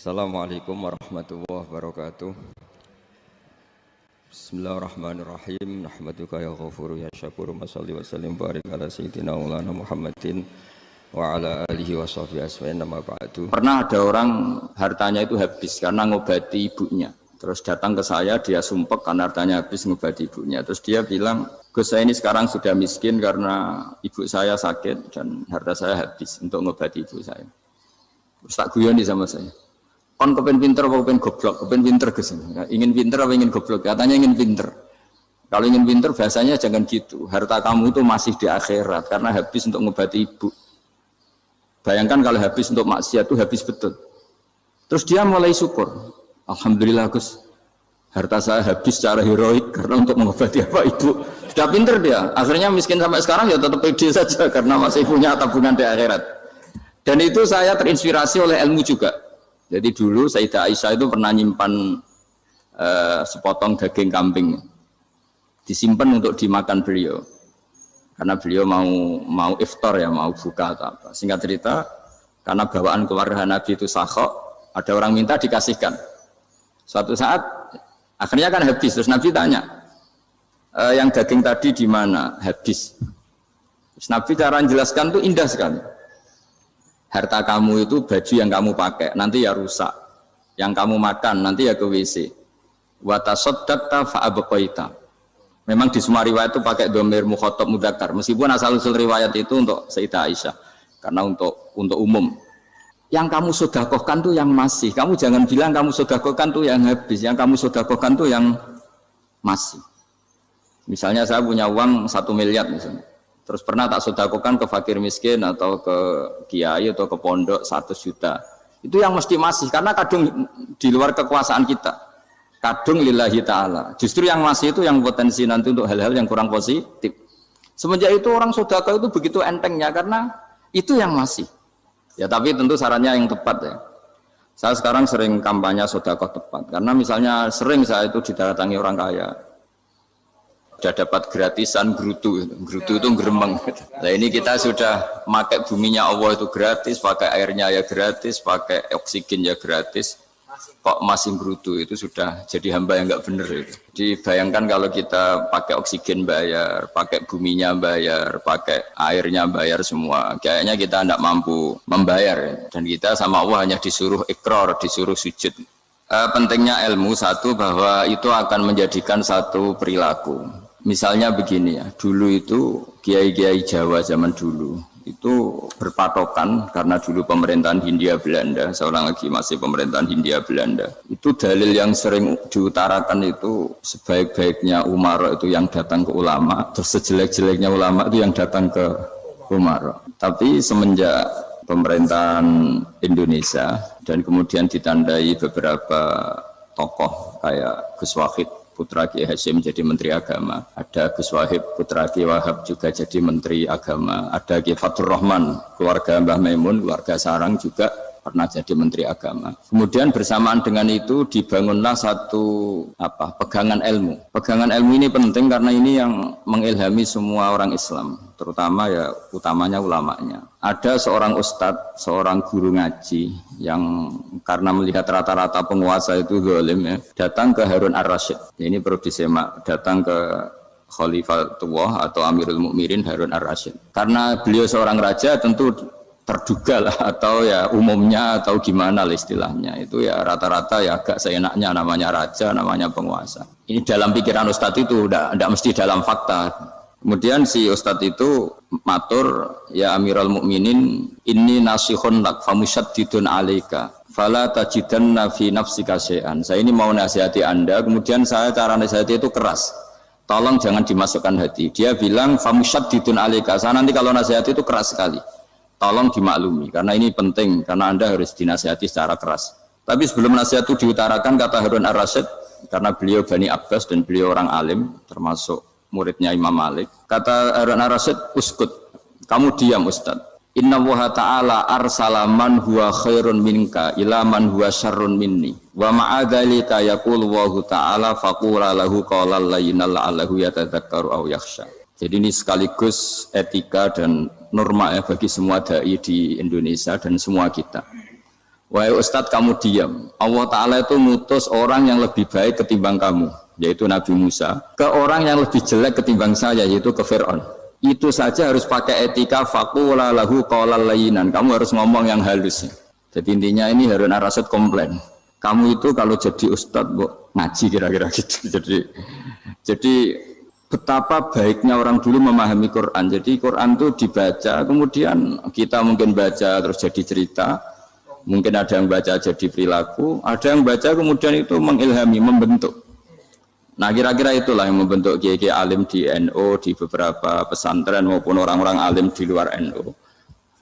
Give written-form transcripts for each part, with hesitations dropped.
Assalamualaikum warahmatullahi wabarakatuh. Bismillahirrahmanirrahim. Nahmaduka ya ghafuru ya syakuru. Mashalli wa sallim barik ala sayyidina maulana Muhammadin wa ala alihi wa sahbihi asma'in nama ba'du. Pernah ada orang hartanya itu habis karena ngobati ibunya. Terus datang ke saya, dia sumpek karena hartanya habis ngobati ibunya. Terus dia bilang, Gus, saya ini sekarang sudah miskin karena ibu saya sakit dan harta saya habis untuk ngobati ibu saya. Terus tak guyoni sama saya. Kon kepen pinter apa kepen goblok? Kepen pinter Gus. Ingin pinter apa ingin goblok? Katanya ingin pinter. Kalau ingin pinter bahasanya jangan gitu. Harta kamu itu masih di akhirat karena habis untuk ngobati ibu. Bayangkan kalau habis untuk maksiat itu habis betul. Terus dia mulai syukur. Alhamdulillah Gus. Harta saya habis secara heroik karena untuk mengobati apa ibu. Sudah pinter dia. Akhirnya miskin sampai sekarang ya tetap pede saja karena masih punya tabungan di akhirat. Dan itu saya terinspirasi oleh ilmu juga. Jadi dulu Sayyidah Aisyah itu pernah nyimpan sepotong daging kambing, disimpan untuk dimakan beliau, karena beliau mau iftar ya, mau buka atau apa. Singkat cerita, karena bawaan keluarga Nabi itu sakhok, ada orang minta dikasihkan. Suatu saat akhirnya kan habis, terus Nabi tanya, yang daging tadi di mana? Habis. Terus Nabi cara menjelaskan itu indah sekali. Harta kamu itu baju yang kamu pakai, nanti ya rusak. Yang kamu makan, nanti ya ke WC. Wa tasaddaqta fa abqaita. Memang di semua riwayat itu pakai dhamir mukhatab mudzakkar. Meskipun asal-usul riwayat itu untuk Sayyidah Aisyah. Karena untuk umum. Yang kamu sedekahkan tuh yang masih. Kamu jangan bilang kamu sedekahkan tuh yang habis. Yang kamu sedekahkan tuh yang masih. Misalnya saya punya uang 1 miliar misalnya. Terus pernah tak sedekahkan ke fakir miskin atau ke kiai atau ke pondok 100 juta. Itu yang mesti masih, karena kadung di luar kekuasaan kita. Kadung lillahi ta'ala. Justru yang masih itu yang potensi nanti untuk hal-hal yang kurang positif. Semenjak itu orang sedekah itu begitu entengnya, karena itu yang masih. Ya tapi tentu sarannya yang tepat ya. Saya sekarang sering kampanye sedekah tepat. Karena misalnya sering saya itu didatangi orang kaya. Sudah dapat gratisan gerutu itu geremeng. Nah ini kita sudah pakai buminya Allah itu gratis, pakai airnya ya gratis, pakai oksigen ya gratis. Kok masih gerutu, itu sudah jadi hamba yang nggak benar itu. Dibayangkan kalau kita pakai oksigen bayar, pakai buminya bayar, pakai airnya bayar semua. Kayaknya kita tidak mampu membayar. Dan kita sama Allah hanya disuruh ikrar, disuruh sujud. Pentingnya ilmu satu bahwa itu akan menjadikan satu perilaku. Misalnya begini ya, dulu itu kiai-kiai Jawa zaman dulu itu berpatokan karena dulu pemerintahan Hindia Belanda, seorang lagi masih pemerintahan Hindia Belanda. Itu dalil yang sering diutarakan itu sebaik-baiknya umara itu yang datang ke ulama, terus sejelek-jeleknya ulama itu yang datang ke umara. Tapi semenjak pemerintahan Indonesia dan kemudian ditandai beberapa tokoh kayak Gus Wahid putra Kiai Hasyim jadi Menteri Agama, ada Gus Wahib putra Kiai Wahab juga jadi Menteri Agama, ada Kiai Fathur Rahman keluarga Mbah Maimun, keluarga Sarang juga pernah jadi Menteri Agama. Kemudian bersamaan dengan itu dibangunlah satu pegangan ilmu. Pegangan ilmu ini penting karena ini yang mengilhami semua orang Islam, terutama ya utamanya ulamanya. Ada seorang ustadz, seorang guru ngaji yang karena melihat rata-rata penguasa itu zalim ya, datang ke Harun Ar-Rasyid. Ini perlu disemak, datang ke Khalifatullah atau Amirul Mukminin Harun Ar-Rasyid. Karena beliau seorang raja tentu terduga lah, atau ya umumnya atau gimana lah istilahnya. Itu ya rata-rata ya agak seenaknya, namanya raja, namanya penguasa. Ini dalam pikiran ustadz itu, tidak mesti dalam fakta. Kemudian si ustadz itu matur, ya Amirul Mukminin, inni nasihun lak famusyaddidun alaika fala tajidanna fi nafsika syai'an. Saya ini mau nasihati Anda, kemudian saya cara nasihati itu keras. Tolong jangan dimasukkan hati. Dia bilang famusyaddidun alaika. Saya nanti kalau nasihati itu keras sekali. Tolong dimaklumi karena ini penting, karena Anda harus dinasihati secara keras. Tapi sebelum nasihat itu diutarakan, kata Harun Ar-Rasyid, karena beliau Bani Abbas dan beliau orang alim termasuk muridnya Imam Malik, kata Harun Ar-Rasyid, uskut, kamu diam Ustaz. Inna Allaha ta'ala arsala man huwa khairun minka ila man huwa syarrun minni wa ma'adhalika yaqulu Allahu ta'ala faqula lahu qawlan layyinal la'allahu yatadzakkaru aw yakhsha. Jadi ini sekaligus etika dan norma ya bagi semua dai di Indonesia dan semua kita. Wahai Ustadz kamu diam. Allah Ta'ala itu ngutus orang yang lebih baik ketimbang kamu, yaitu Nabi Musa, ke orang yang lebih jelek ketimbang saya, yaitu ke Fir'aun. Itu saja harus pakai etika faqula lahu qawlan layyinan. Kamu harus ngomong yang halus. Jadi intinya ini Harun ar-Rasyid komplain. Kamu itu kalau jadi Ustadz ngaji kira-kira gitu. Jadi betapa baiknya orang dulu memahami Quran. Jadi Quran itu dibaca, kemudian kita mungkin baca terus jadi cerita, mungkin ada yang baca jadi perilaku, ada yang baca kemudian itu mengilhami, membentuk. Nah kira-kira itulah yang membentuk kiai-kiai alim di NU, di beberapa pesantren maupun orang-orang alim di luar NU.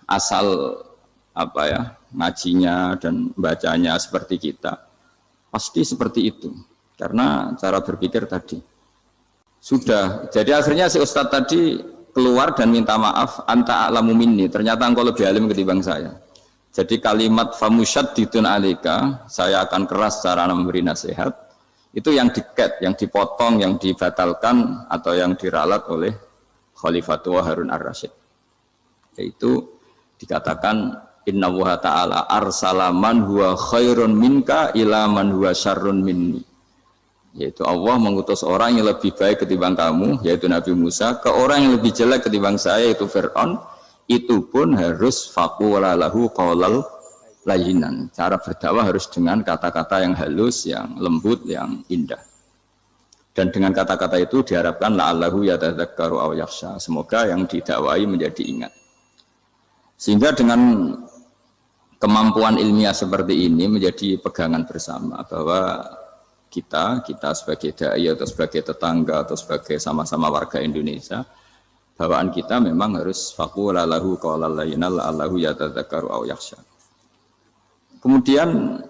Asal ngajinya dan bacanya seperti kita, pasti seperti itu. Karena cara berpikir tadi. Sudah, jadi akhirnya si Ustadz tadi keluar dan minta maaf, anta a'lamu minni, ternyata engkau lebih alim ketimbang saya. Jadi kalimat famusyaddidun alika, saya akan keras cara memberi nasihat, itu yang diket, yang dipotong, yang dibatalkan atau yang diralat oleh Khalifatul Harun ar-Rasyid. Yaitu dikatakan innallaha ta'ala arsala man huwa khairun minka ila man huwa syarrun minni. Yaitu Allah mengutus orang yang lebih baik ketimbang kamu, yaitu Nabi Musa, ke orang yang lebih jelek ketimbang saya, yaitu Fir'aun. Itu pun harus faqula lahu qawlan layyinan. Cara berdakwah harus dengan kata-kata yang halus, yang lembut, yang indah. Dan dengan kata-kata itu diharapkan la'allahu yatadzakkaru aw yakhsha. Semoga yang didakwai menjadi ingat. Sehingga dengan kemampuan ilmiah seperti ini menjadi pegangan bersama bahwa kita sebagai dai atau sebagai tetangga atau sebagai sama-sama warga Indonesia, bawaan kita memang harus faqula lahu qawlan layyinan la'allahu yatadzakkaru aw yakhsha. Kemudian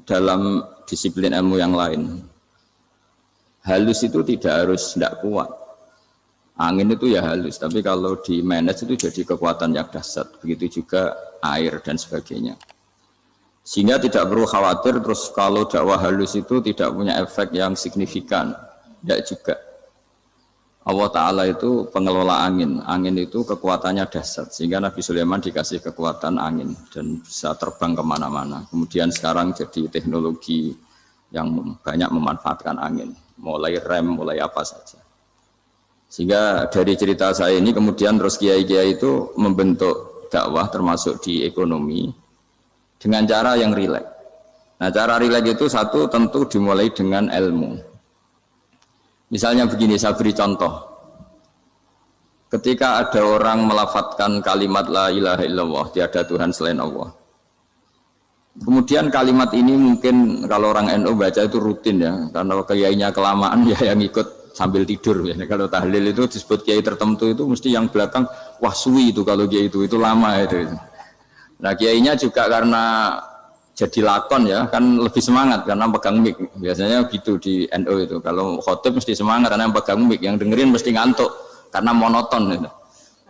dalam disiplin ilmu yang lain, halus itu tidak kuat. Angin itu ya halus, tapi kalau di manage itu jadi kekuatan yang dahsyat. Begitu juga air dan sebagainya. Sehingga tidak perlu khawatir terus kalau dakwah halus itu tidak punya efek yang signifikan. Tidak juga. Allah Ta'ala itu pengelola angin. Angin itu kekuatannya dahsyat. Sehingga Nabi Sulaiman dikasih kekuatan angin dan bisa terbang kemana-mana. Kemudian sekarang jadi teknologi yang banyak memanfaatkan angin. Mulai rem, mulai apa saja. Sehingga dari cerita saya ini kemudian terus kiai-kiai itu membentuk dakwah termasuk di ekonomi dengan cara yang rileks. Nah cara rileks itu satu tentu dimulai dengan ilmu. Misalnya begini, saya beri contoh. Ketika ada orang melafadzkan kalimat la ilaha illallah, tiada Tuhan selain Allah. Kemudian kalimat ini mungkin kalau orang NU baca itu rutin ya, karena kiainya kelamaan ya yang ikut sambil tidur. Ya. Kalau tahlil itu disebut kiai tertentu itu mesti yang belakang, wah suwi itu kalau kiai itu lama itu. Nah kiainya juga karena jadi lakon ya kan lebih semangat karena pegang mic. Biasanya gitu di NU itu. Kalau khotib mesti semangat karena yang pegang mic, yang dengerin mesti ngantuk karena monoton gitu.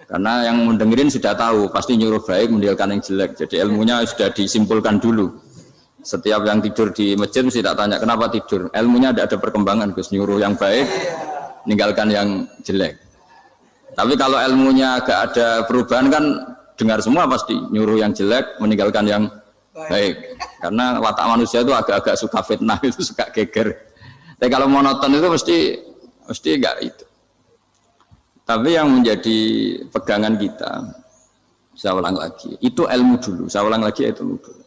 Karena yang mendengerin sudah tahu pasti nyuruh baik meninggalkan yang jelek. Jadi ilmunya sudah disimpulkan dulu. Setiap yang tidur di masjid mesti tak tanya kenapa tidur. Ilmunya tidak ada perkembangan, Gus, nyuruh yang baik meninggalkan yang jelek. Tapi kalau ilmunya agak ada perubahan kan dengar semua pasti nyuruh yang jelek meninggalkan yang baik. Karena watak manusia itu agak-agak suka fitnah, itu suka geger. Tapi kalau monoton itu mesti enggak itu. Tapi yang menjadi pegangan kita, saya ulang lagi, itu ilmu dulu. Saya ulang lagi itu ilmu dulu.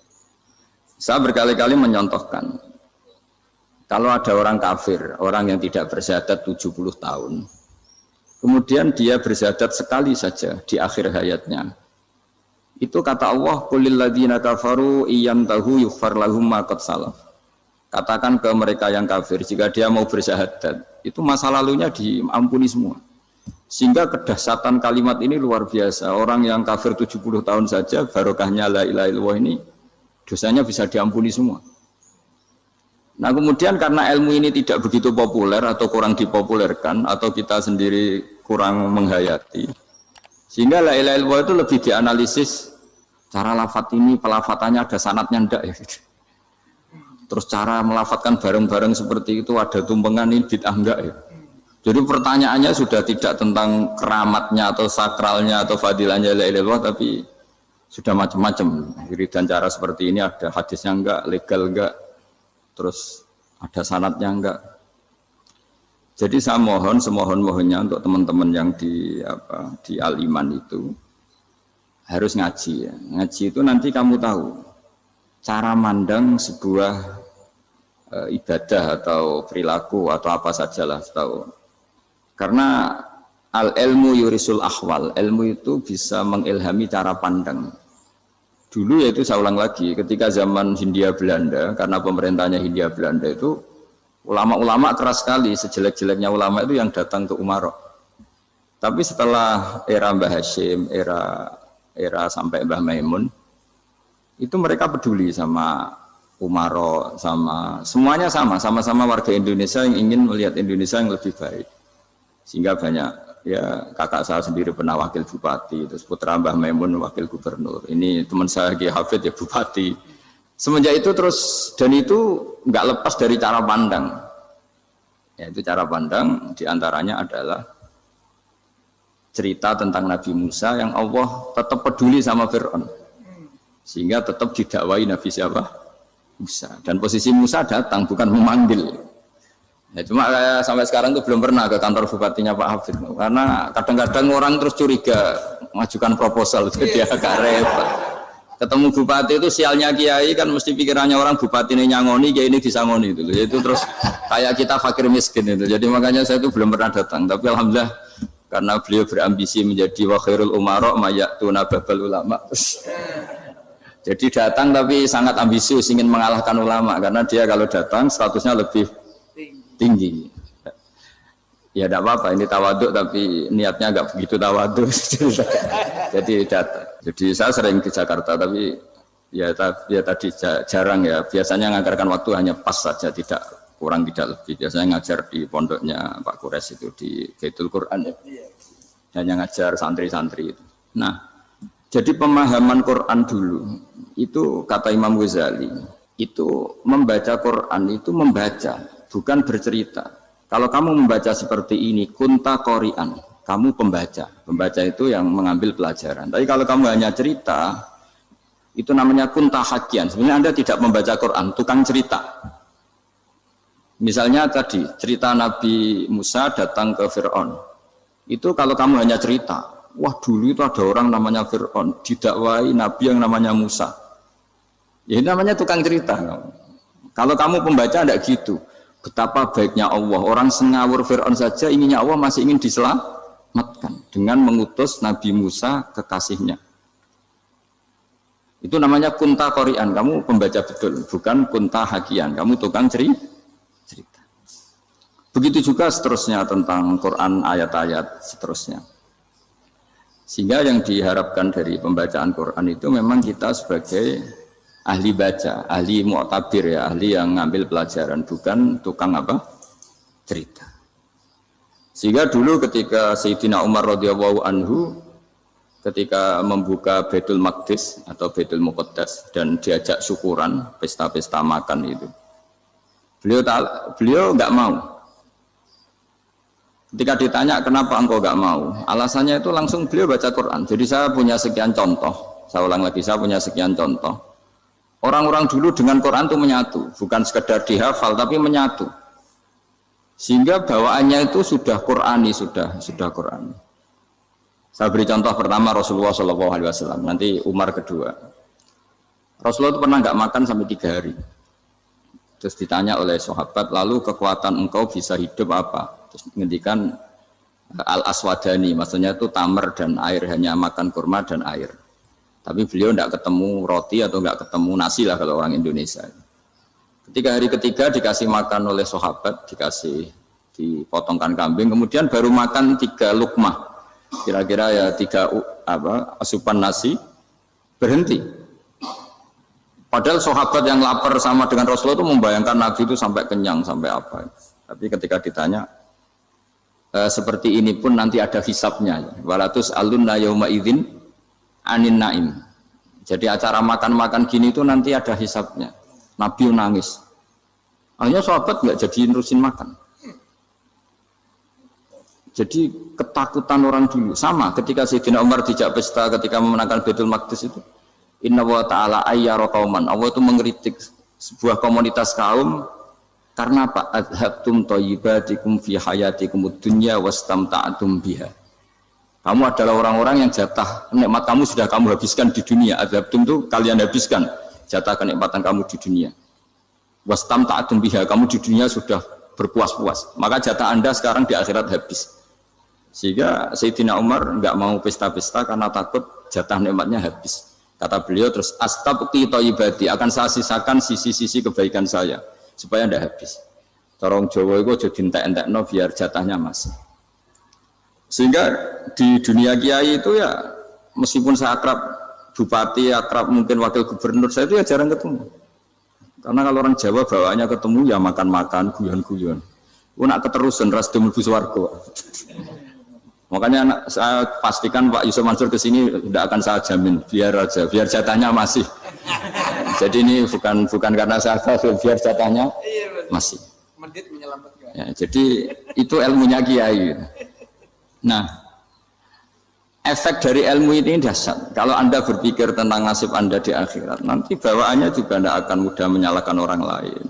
Saya berkali-kali menyontohkan, kalau ada orang kafir, orang yang tidak bersyahadat 70 tahun, kemudian dia bersyahadat sekali saja di akhir hayatnya. Itu kata Allah, qulil ladzina kafaru iyyantahu yughfar lahum ma qad salaf. Katakan ke mereka yang kafir, jika dia mau bersyahadat, itu masa lalunya diampuni semua. Sehingga kedahsyatan kalimat ini luar biasa. Orang yang kafir 70 tahun saja, barokahnya la ilaha illallah ini, dosanya bisa diampuni semua. Nah kemudian karena ilmu ini tidak begitu populer atau kurang dipopulerkan, atau kita sendiri kurang menghayati, sehingga la ilaha illallah itu lebih dianalisis cara lafadz ini, pelafatannya ada sanadnya enggak ya gitu. Terus cara melafatkan bareng-bareng seperti itu ada tumpengan ini bid'ah enggak ya. Jadi pertanyaannya sudah tidak tentang keramatnya atau sakralnya atau fadilahnya la ilaha illallah, tapi sudah macam-macam. Wiridan cara seperti ini ada hadisnya enggak, legal enggak, terus ada sanadnya enggak. Jadi saya mohon semohon-mohonnya untuk teman-teman yang di Al-Iman itu harus ngaji ya. Ngaji itu nanti kamu tahu cara mandang sebuah ibadah atau perilaku atau apa sajalah tahu. Karena al-ilmu yurisul ahwal, ilmu itu bisa mengilhami cara pandang. Dulu yaitu saya ulang lagi, ketika zaman Hindia Belanda, karena pemerintahnya Hindia Belanda itu ulama-ulama keras sekali, sejelek-jeleknya ulama itu yang datang ke Umarok. Tapi setelah era Mbah Hashim, era sampai Mbah Maimun, itu mereka peduli sama Umarok, semuanya sama-sama warga Indonesia yang ingin melihat Indonesia yang lebih baik. Sehingga banyak, ya kakak saya sendiri pernah wakil bupati, terus putra Mbah Maimun wakil gubernur. Ini teman saya Kiai Hafid ya bupati. Semenjak itu terus, dan itu nggak lepas dari cara pandang. Ya, itu cara pandang diantaranya adalah cerita tentang Nabi Musa yang Allah tetap peduli sama Fir'aun. Sehingga tetap didakwai Nabi siapa? Musa. Dan posisi Musa datang, bukan memanggil. Ya, cuma sampai sekarang itu belum pernah ke kantor bupatinya Pak Hafid. Karena kadang-kadang orang terus curiga, mengajukan proposal, jadi agak repot. Ketemu bupati itu sialnya kiai kan mesti pikirannya orang bupati ini nyangoni, kiai ini disangoni itu. Itu terus kayak kita fakir miskin itu. Jadi makanya saya itu belum pernah datang. Tapi alhamdulillah karena beliau berambisi menjadi wa khairul umara mayatuna babal ulama. Jadi datang tapi sangat ambisius ingin mengalahkan ulama karena dia kalau datang statusnya lebih tinggi. Ya tidak apa-apa ini tawaduk tapi niatnya agak begitu tawaduk. Jadi datang. Jadi saya sering ke Jakarta tapi ya tadi jarang ya. Biasanya ngajarkan waktu hanya pas saja, tidak kurang tidak lebih. Biasanya ngajar di pondoknya Pak Kures itu di Baitul Quran ya. Hanya ngajar santri-santri itu. Nah, jadi pemahaman Quran dulu itu kata Imam Ghazali itu membaca Quran itu membaca bukan bercerita. Kalau kamu membaca seperti ini kunta qori'an, kamu pembaca. Pembaca itu yang mengambil pelajaran. Tapi kalau kamu hanya cerita itu namanya kunta hakian. Sebenarnya Anda tidak membaca Quran, tukang cerita. Misalnya tadi cerita Nabi Musa datang ke Fir'aun. Itu kalau kamu hanya cerita, wah dulu itu ada orang namanya Fir'aun didakwai Nabi yang namanya Musa. Ya ini namanya tukang cerita. Kalau kamu pembaca tidak gitu. Betapa baiknya Allah. Orang sengawur Fir'aun saja inginnya Allah masih ingin diselamatkan dengan mengutus Nabi Musa kekasihnya. Itu namanya kunta qori'an. Kamu pembaca betul, bukan kunta hakian. Kamu tukang cerita. Begitu juga seterusnya tentang Quran ayat-ayat seterusnya. Sehingga yang diharapkan dari pembacaan Quran itu memang kita sebagai ahli baca, ahli mu'tabir ya, ahli yang ngambil pelajaran, bukan tukang apa? Cerita. Sehingga dulu ketika Sayyidina Umar radhiyallahu anhu ketika membuka Baitul Maqdis atau Baitul Muqaddas dan diajak syukuran, pesta-pesta makan itu. Beliau enggak mau. Ketika ditanya kenapa engkau enggak mau? Alasannya itu langsung beliau baca Quran. Jadi saya punya sekian contoh. Saya ulang lagi, saya punya sekian contoh. Orang-orang dulu dengan Quran itu menyatu, bukan sekedar dihafal tapi menyatu. Sehingga bawaannya itu sudah Qurani, sudah Qurani. Saya beri contoh pertama Rasulullah SAW, nanti Umar kedua. Rasulullah itu pernah nggak makan sampai 3 hari. Terus ditanya oleh sahabat, lalu kekuatan engkau bisa hidup apa? Terus menghentikan al-aswadani, maksudnya itu tamar dan air, hanya makan kurma dan air. Tapi beliau tidak ketemu roti atau tidak ketemu nasi lah kalau orang Indonesia. Ketika hari ketiga dikasih makan oleh sahabat, dipotongkan kambing, kemudian baru makan 3 lukmah, kira-kira ya 3 asupan nasi, berhenti. Padahal sahabat yang lapar sama dengan Rasulullah itu membayangkan Nabi itu sampai kenyang, sampai apa. Tapi ketika ditanya, seperti ini pun nanti ada hisabnya. Walatus alunna yauma idzin anin naim. Jadi acara makan-makan gini itu nanti ada hisabnya. Nabi nangis. Akhirnya sahabat nggak jadi nerusin makan. Jadi ketakutan orang dulu sama ketika Sayyidina Umar dijak pesta ketika memenangkan Baitul Maqdis itu. Inna wa ta'ala ayyara qauman. Allah itu mengkritik sebuah komunitas kaum karena apa? Adhabtum thayyibatikum fi hayatikum ad-dunya wastamta'tum biha. Kamu adalah orang-orang yang jatah nikmat kamu sudah kamu habiskan di dunia. Adhabtum itu kalian habiskan jatah kenikmatan kamu di dunia. Wastamta'tum biha, kamu di dunia sudah berpuas-puas. Maka jatah Anda sekarang di akhirat habis. Sehingga Sayyidina Umar enggak mau pesta-pesta karena takut jatah nikmatnya habis. Kata beliau terus astabqi thayyibati, akan saya sisakan sisi-sisi kebaikan saya supaya tidak habis. Torong Jawa itu aja dientek-entekno biar jatahnya masih. Sehingga di dunia kiai itu ya meskipun saya akrab bupati, akrab mungkin wakil gubernur, saya itu ya jarang ketemu. Karena kalau orang Jawa bawaannya ketemu ya makan-makan, guyon-guyon. Nak keterusan ras mlebu swarga. Makanya saya pastikan Pak Yusuf Mansur ke sini tidak akan saya jamin, biar aja, biar jatahnya masih. Jadi ini bukan karena saya biar jatahnya masih. Ya, jadi itu ilmunya kiai. Nah, efek dari ilmu ini dahsyat. Kalau Anda berpikir tentang nasib Anda di akhirat, nanti bawaannya juga tidak akan mudah menyalahkan orang lain,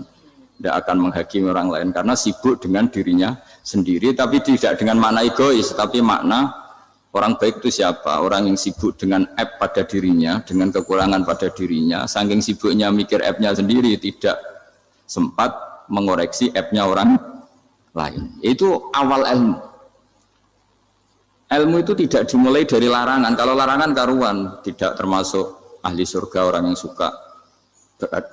tidak akan menghakimi orang lain karena sibuk dengan dirinya sendiri, tapi tidak dengan makna egois, tapi makna orang baik itu siapa? Orang yang sibuk dengan aib pada dirinya, dengan kekurangan pada dirinya, saking sibuknya mikir aibnya sendiri, tidak sempat mengoreksi aibnya orang lain. Itu awal ilmu. Ilmu itu tidak dimulai dari larangan. Kalau larangan karuan, tidak termasuk ahli surga, orang yang suka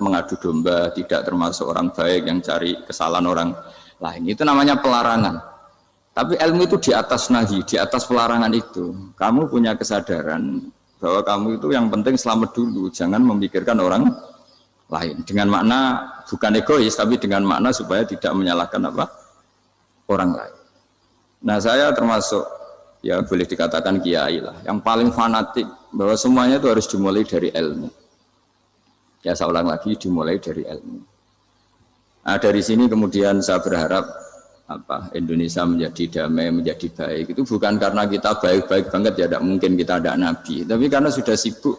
mengadu domba, tidak termasuk orang baik yang cari kesalahan orang lain. Itu namanya pelarangan. Tapi ilmu itu di atas nahi, di atas pelarangan itu. Kamu punya kesadaran bahwa kamu itu yang penting selamat dulu, jangan memikirkan orang lain. Dengan makna bukan egois, tapi dengan makna supaya tidak menyalahkan apa? Orang lain. Nah, saya termasuk ya boleh dikatakan kiai lah, yang paling fanatik bahwa semuanya itu harus dimulai dari ilmu. Ya saya ulang lagi, dimulai dari ilmu. Nah, dari sini kemudian saya berharap Indonesia menjadi damai, menjadi baik. Itu bukan karena kita baik-baik banget, ya tidak mungkin kita ada nabi, tapi karena sudah sibuk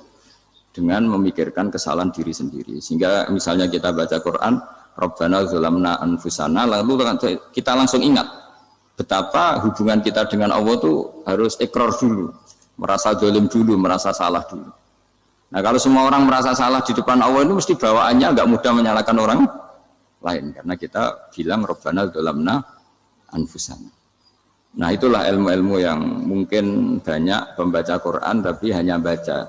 dengan memikirkan kesalahan diri sendiri. Sehingga misalnya kita baca Quran, Rabbana dzalamna anfusana, lalu kita langsung ingat betapa hubungan kita dengan Allah itu harus ikrar dulu, merasa zalim dulu, merasa salah dulu. Nah, kalau semua orang merasa salah di depan Allah itu mesti bawaannya agak mudah menyalahkan orang lain, karena kita bilang Rabbana dzalamna anfusana. Nah, itulah ilmu-ilmu yang mungkin banyak pembaca Quran tapi hanya baca,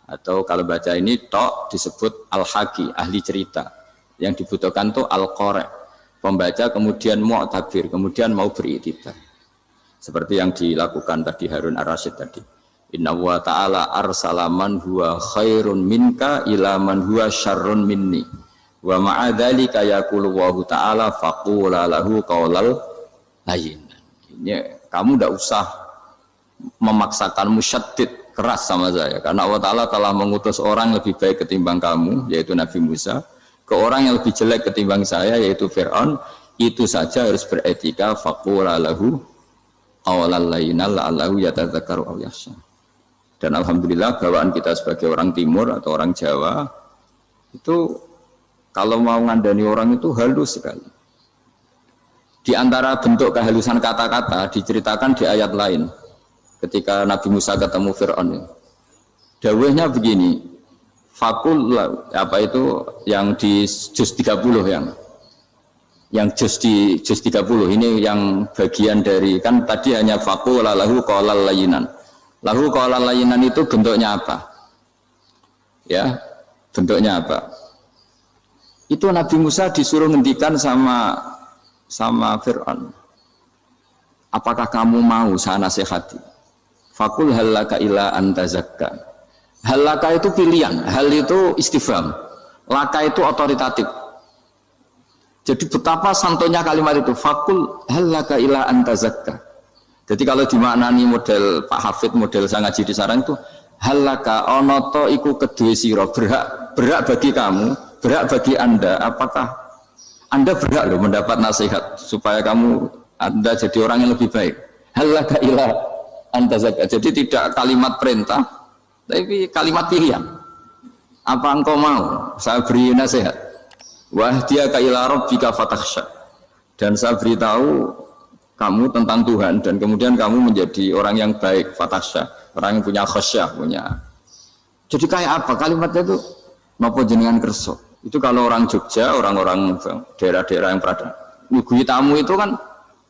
atau kalau baca ini tok disebut al-haqi, ahli cerita. Yang dibutuhkan tuh al-qari, pembaca kemudian mu'tabir, kemudian mau beriktibar. Seperti yang dilakukan tadi Harun Ar-Rasyid tadi. Inna wa ta'ala arsala man huwa khairun minka ila man huwa syarrun minni. Wa ma'adzalika yaqulu wa ta'ala faqula lahu qaulal layyin. Ini kamu tidak usah memaksakan musyaddid keras sama saya, karena Allah Ta'ala telah mengutus orang lebih baik ketimbang kamu, yaitu Nabi Musa, ke orang yang lebih jelek ketimbang saya, yaitu Fir'aun. Itu saja harus beretika. Faqula lahu qawlan layyinan la'allahu yatadzakkaru aw yakhsha. Dan alhamdulillah bawaan kita sebagai orang timur atau orang Jawa itu kalau mau ngandani orang itu halus sekali. Di antara bentuk kehalusan kata-kata diceritakan di ayat lain ketika Nabi Musa ketemu Fir'aun. Dawuhnya begini, fakul apa itu yang di juz 30 yang juz di juz 30 ini yang bagian dari, kan tadi hanya fakul lahu qaulal layyinan. Lahu qaulal layyinan itu bentuknya apa? Ya, bentuknya apa? Itu Nabi Musa disuruh ngendikan sama Fir'aun. Apakah kamu mau saya nasihati? Fakul halaka ila antazakka. Hal laka itu pilihan, hal itu istifham, laka itu otoritatif. Jadi betapa santonya kalimat itu, fakul hal laka ila antazakka. Jadi kalau dimaknani model Pak Hafid, model saya ngaji di sarang itu, hal laka onoto iku kedue siro, berhak bagi kamu, berhak bagi anda, apakah anda berhak loh mendapat nasihat supaya anda jadi orang yang lebih baik. Hal laka ila antazakka. Jadi tidak kalimat perintah, tapi kalimat pilihan. apa engkau mau saya beri nasihat? Wahdiyaka ila rabbika fatakhsha. Dan saya beritahu kamu tentang Tuhan dan kemudian kamu menjadi orang yang baik, fatakhsha, orang yang punya khasyah, punya. Jadi kayak apa kalimatnya itu? Napa jenengan kersa? Itu kalau orang Jogja, orang-orang daerah-daerah yang berada nyugui tamu itu kan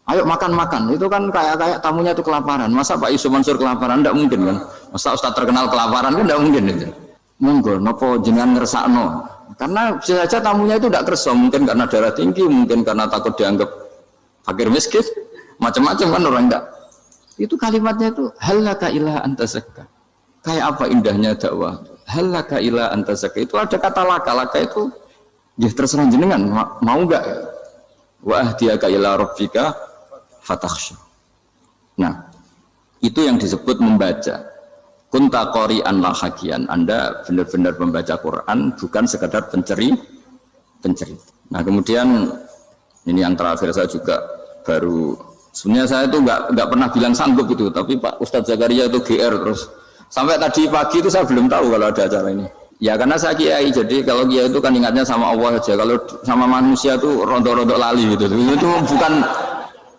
ayo makan-makan, itu kan kayak tamunya itu kelaparan. Masa Pak Yusuf Mansur kelaparan? Tidak mungkin kan. Masa Ustaz terkenal kelaparan kan tidak mungkin itu. Monggo napa jenengan ngersakno. Karena bisa saja tamunya itu tidak kerso, mungkin karena darah tinggi, mungkin karena takut dianggap fakir miskin, macam-macam kan orang enggak. Itu kalimatnya itu halaka ila anta zakka. Kayak apa indahnya dakwah. Halaka ila anta zakka. Itu ada kata laka itu ya terserah jenengan mau enggak. Wa ahdiyaka ila rabbika fatakhsha. Nah, itu yang disebut membaca. Kunta qori'an la hakian. Anda benar-benar membaca Quran, bukan sekadar penceri. Nah, kemudian ini yang terakhir saya juga baru sebenarnya saya itu nggak pernah bilang sanggup itu, tapi Pak Ustadz Zakaria itu GR terus. Sampai tadi pagi itu saya belum tahu kalau ada acara ini. Ya karena saya kiai, jadi kalau kiai itu kan ingatnya sama Allah aja. Kalau sama manusia itu rontok-rontok lali gitu. Itu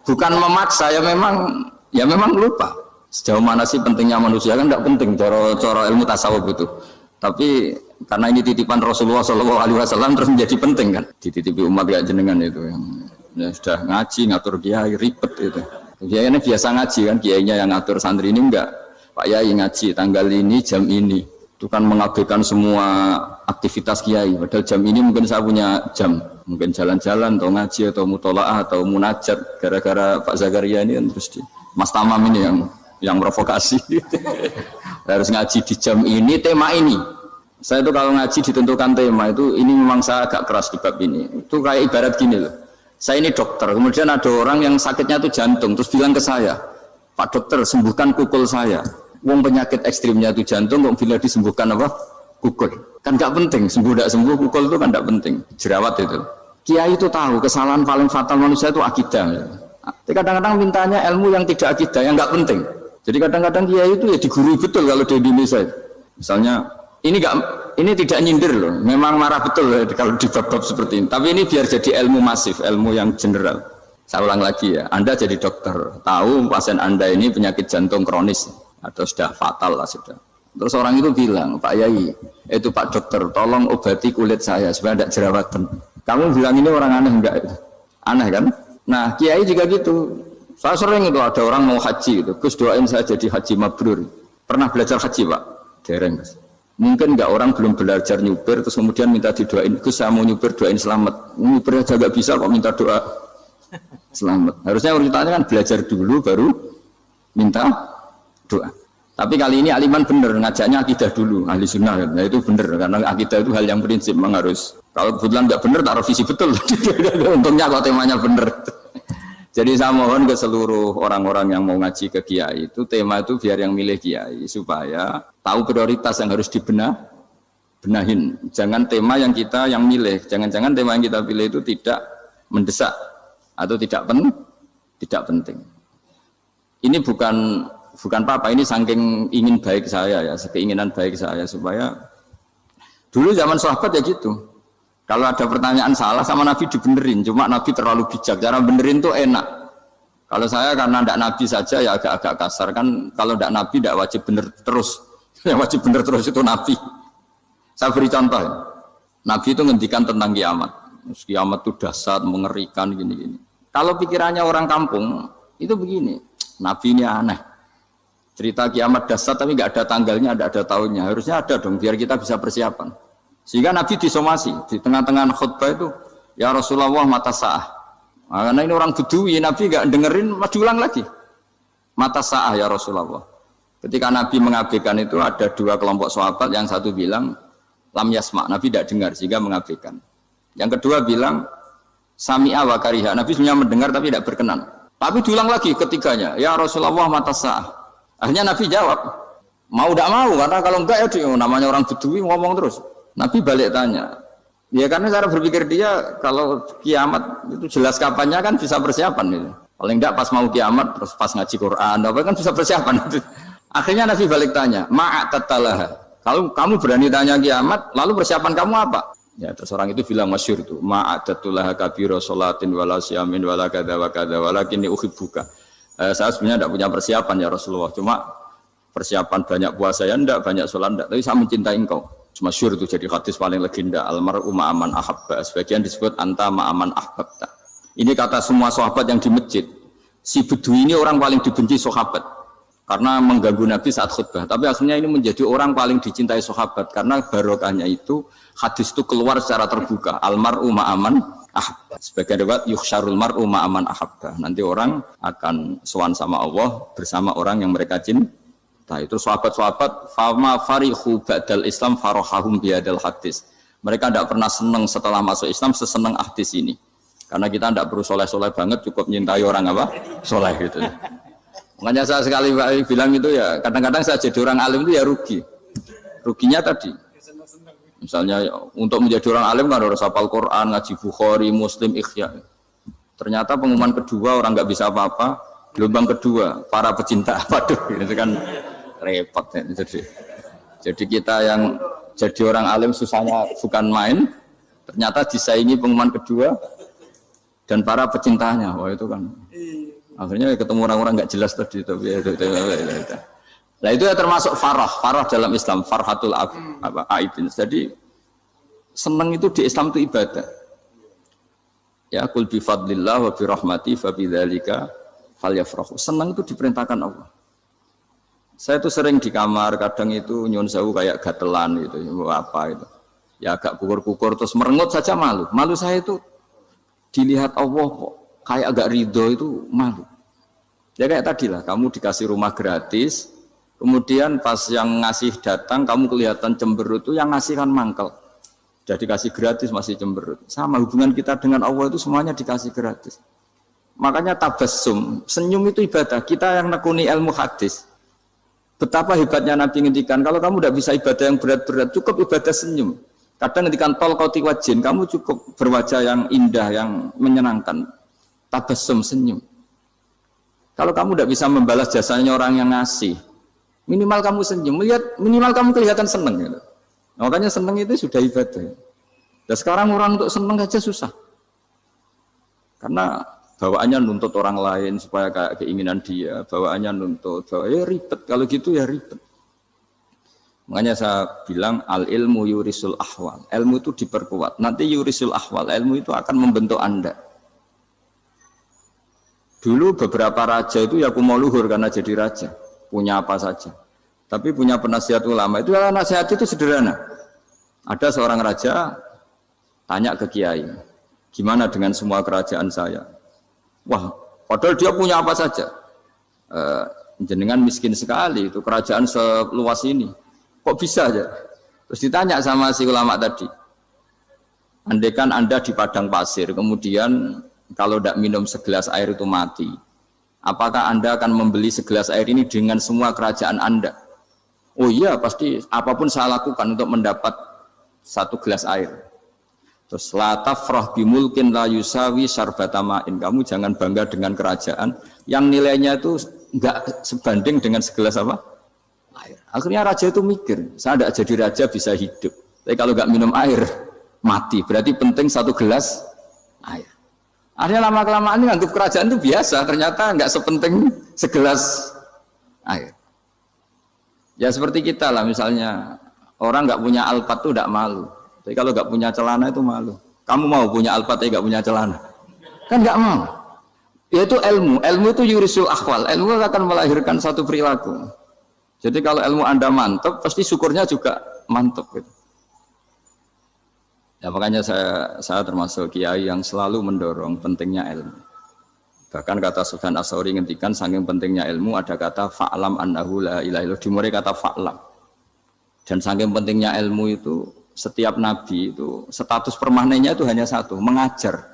bukan memaksa, ya memang lupa. Sejauh mana sih pentingnya manusia kan tidak penting cara ilmu tasawuf itu. Tapi karena ini titipan Rasulullah SAW terus menjadi penting kan. Dititipi umat ya jenengan itu yang ya sudah ngaji ngatur kiai ribet itu. Kiai ini biasa ngaji kan, kiainya yang ngatur, santri ini enggak. Pak Yai ngaji tanggal ini jam ini. Itu kan mengabaikan semua aktivitas kiai. Padahal jam ini mungkin saya punya jam, mungkin jalan-jalan atau ngaji atau mutolaah atau munajat. Gara-gara Pak Zakaria ini kan terus Mas Tamam ini yang provokasi. Harus ngaji di jam ini, tema ini. Saya itu kalau ngaji ditentukan tema itu, ini memang saya agak keras di bab ini. Itu kayak ibarat gini loh. Saya ini dokter, kemudian ada orang yang sakitnya itu jantung, terus bilang ke saya, Pak dokter sembuhkan kukul saya. Wong penyakit ekstrimnya itu jantung, kok bila disembuhkan apa? Kukul. Kan gak penting, sembuh tidak sembuh, kukul itu kan gak penting. Jerawat itu. Kiai itu tahu kesalahan paling fatal manusia itu akidah. Kadang-kadang mintanya ilmu yang tidak akidah, yang gak penting. Jadi kadang-kadang kiai itu ya digurui betul kalau di Indonesia. Misalnya ini tidak nyindir loh, memang marah betul ya, kalau di bab-bab seperti ini. Tapi ini biar jadi ilmu masif, ilmu yang general. Saya ulang lagi ya, Anda jadi dokter, tahu pasien Anda ini penyakit jantung kronis atau sudah fatal lah sudah. Terus orang itu bilang, Pak Yai, itu Pak dokter, tolong obati kulit saya supaya tidak jerawatan. Kamu bilang ini orang aneh enggak? Aneh kan? Nah, kiai juga gitu. Saya sering itu ada orang mau haji gitu, Gus doain saya jadi haji mabrur. Pernah belajar haji Pak? Dereng Mas. Mungkin enggak orang belum belajar nyupir terus kemudian minta didoain, Gus saya mau nyupir doain selamat. Nyupir aja enggak bisa kok minta doa selamat. Harusnya urutannya kan belajar dulu baru minta doa. Tapi kali ini aliman bener ngajaknya akidah dulu, ahli sunnah kan. Nah, itu bener karena akidah itu hal yang prinsip memang harus. Kalau kebetulan enggak bener taruh visi betul. Untungnya kalau temanya bener. Jadi saya mohon ke seluruh orang-orang yang mau ngaji ke kiai itu tema itu biar yang milih kiai supaya tahu prioritas yang harus benahin. Jangan tema yang kita yang milih, jangan-jangan tema yang kita pilih itu tidak mendesak atau tidak penting. Ini bukan apa-apa, ini saking ingin baik saya ya, keinginan baik saya supaya dulu zaman sahabat ya gitu. Kalau ada pertanyaan salah sama Nabi dibenerin, cuma Nabi terlalu bijak, cara benerin tuh enak. Kalau saya karena tidak Nabi saja ya agak-agak kasar kan, kalau tidak Nabi tidak wajib bener terus, yang wajib bener terus itu Nabi. Saya beri contoh, Nabi itu ngendikan tentang kiamat, kiamat itu dahsyat, mengerikan gini-gini. Kalau pikirannya orang kampung itu begini, Nabi ini aneh, cerita kiamat dahsyat tapi nggak ada tanggalnya, ada tahunnya, harusnya ada dong biar kita bisa persiapan. Sehingga Nabi disomasi di tengah-tengah khutbah itu, ya Rasulullah mata sa'ah. Nah, karena ini orang Bedui, Nabi nggak dengerin, masih ulang lagi. Mata sa'ah ya Rasulullah. Ketika Nabi mengabaikan itu ada dua kelompok sahabat, yang satu bilang lam yasma, Nabi tidak dengar sehingga mengabaikan. Yang kedua bilang sami'a wa kariha, Nabi sebenarnya mendengar tapi tidak berkenan. Tapi diulang lagi ketiganya, ya Rasulullah mata sa'ah. Akhirnya Nabi jawab, mau tidak mau, karena kalau enggak ya namanya orang Bedui ngomong terus. Nabi balik tanya, ya karena cara berpikir dia kalau kiamat itu jelas kapannya kan bisa persiapan gitu. Paling enggak pas mau kiamat terus pas ngaji Quran, apa kan bisa persiapan. Akhirnya Nabi balik tanya, ma'at tatalaha, Kalau kamu berani tanya kiamat, lalu persiapan kamu apa? Ya, terus orang itu bilang masyhur itu, ma'adatullah kabira sholatin wala siyamin wala kadza wa kadza walakinni uhibbuka. Saya sebenarnya tidak punya persiapan ya Rasulullah, cuma persiapan banyak puasa ya enggak, banyak sholat enggak, tapi saya mencintai engkau. Masyhur itu jadi hadis paling legenda, almar'u ma'aman ahabba. Sebagian disebut anta ma'aman ahbabta. Ini kata semua sahabat yang di masjid. Si Bedui ini orang paling dibenci sahabat karena mengganggu Nabi saat khutbah. Tapi akhirnya ini menjadi orang paling dicintai sahabat karena barokahnya itu hadis itu keluar secara terbuka. Almar'u ma'aman ahabba. Sebagian riwayat yuhsyarul mar'u ma'aman ahabba. Nanti orang akan sowan sama Allah bersama orang yang mereka cintai. Itu sahabat-sahabat fama farihu ba'dal Islam farahahum biadal hadis. Mereka tidak pernah senang setelah masuk Islam sesenang hadis ini. Karena kita tidak perlu soleh-soleh banget, cukup nyintai orang apa? Soleh gitu. Makanya saya sekali bilang itu ya, kadang-kadang saya jadi orang alim itu ya rugi. Ruginya tadi. Misalnya untuk menjadi orang alim kan harus hafal Quran, ngaji Bukhari, Muslim, Ikhya. Ternyata pengumuman kedua orang nggak bisa apa-apa. Gelombang kedua, para pecinta. Waduh, itu kan repot. Ya. Jadi kita yang jadi orang alim susahnya bukan main. Ternyata disaingi pengumuman kedua. Dan para pecintanya, wah itu kan akhirnya ketemu orang-orang nggak jelas tadi. Nah itu ya termasuk farah dalam Islam, farhatul aibin. Jadi senang itu di Islam itu ibadah. Ya kul bi fadlillah wa bi rahmati fa bidzalika falyafrahu. Senang itu diperintahkan Allah. Saya itu sering di kamar, kadang itu nyun sewu kayak gatelan gitu, apa itu. Ya agak kukur-kukur terus merengut saja malu. Malu saya itu dilihat Allah kok kayak agak ridho itu malu. Ya kayak tadi lah, kamu dikasih rumah gratis, kemudian pas yang ngasih datang kamu kelihatan cemberut, itu yang ngasih kan mangkel. Jadi dikasih gratis masih cemberut. Sama hubungan kita dengan Allah itu semuanya dikasih gratis. Makanya tabassum, senyum itu ibadah. Kita yang nekuni ilmu hadis. Betapa hebatnya Nabi ngendikan, kalau kamu tidak bisa ibadah yang berat-berat, cukup ibadah senyum. Kadang ngendikan tol kauti wajin, kamu cukup berwajah yang indah, yang menyenangkan. Tabassum, senyum. Kalau kamu tidak bisa membalas jasanya orang yang ngasih, minimal kamu senyum, minimal kamu kelihatan senang. Gitu. Makanya senang itu sudah ibadah. Dan sekarang orang untuk senang saja susah. Karena bawaannya nuntut orang lain supaya kayak keinginan dia, bawaannya nuntut, ya ribet. Kalau gitu ya ribet. Makanya saya bilang al ilmu yurisul ahwal. Ilmu itu diperkuat. Nanti yurisul ahwal. Ilmu itu akan membentuk Anda. Dulu beberapa raja itu ya mau luhur karena jadi raja. Punya apa saja. Tapi punya penasihat ulama. Itu nasihat itu sederhana. Ada seorang raja tanya ke kiai, gimana dengan semua kerajaan saya? Wah, padahal dia punya apa saja. Jenengan miskin sekali. Itu kerajaan seluas ini. Kok bisa aja? Terus ditanya sama si ulama tadi, andaikan Anda di padang pasir, kemudian kalau tidak minum segelas air itu mati, apakah Anda akan membeli segelas air ini dengan semua kerajaan Anda? Oh iya, pasti apapun saya lakukan untuk mendapat satu gelas air. Terus la tafrah bimulkin la yusawi syarbatama'in. Kamu jangan bangga dengan kerajaan yang nilainya itu enggak sebanding dengan segelas apa? Air. Akhirnya raja itu mikir, saya tidak jadi raja bisa hidup. Tapi kalau nggak minum air, mati. Berarti penting satu gelas air. Akhirnya lama-kelamaan ini anggap kerajaan itu biasa. Ternyata nggak sepenting segelas air. Ya seperti kita lah, misalnya orang nggak punya alpat itu tidak malu. Tapi kalau nggak punya celana itu malu. Kamu mau punya alpat tapi nggak punya celana? Kan nggak mau. Yaitu ilmu. Ilmu itu yurisul akhwal. Ilmu akan melahirkan satu perilaku. Jadi kalau ilmu Anda mantap, pasti syukurnya juga mantap. Gitu. Ya makanya saya termasuk kiai yang selalu mendorong pentingnya ilmu. Bahkan kata Sufyan Ats-Tsauri ngendikan saking pentingnya ilmu ada kata fa'lam annahu la ilaha illallah, dimulai kata fa'lam. Dan saking pentingnya ilmu itu setiap nabi itu status permanennya itu hanya satu, mengajar.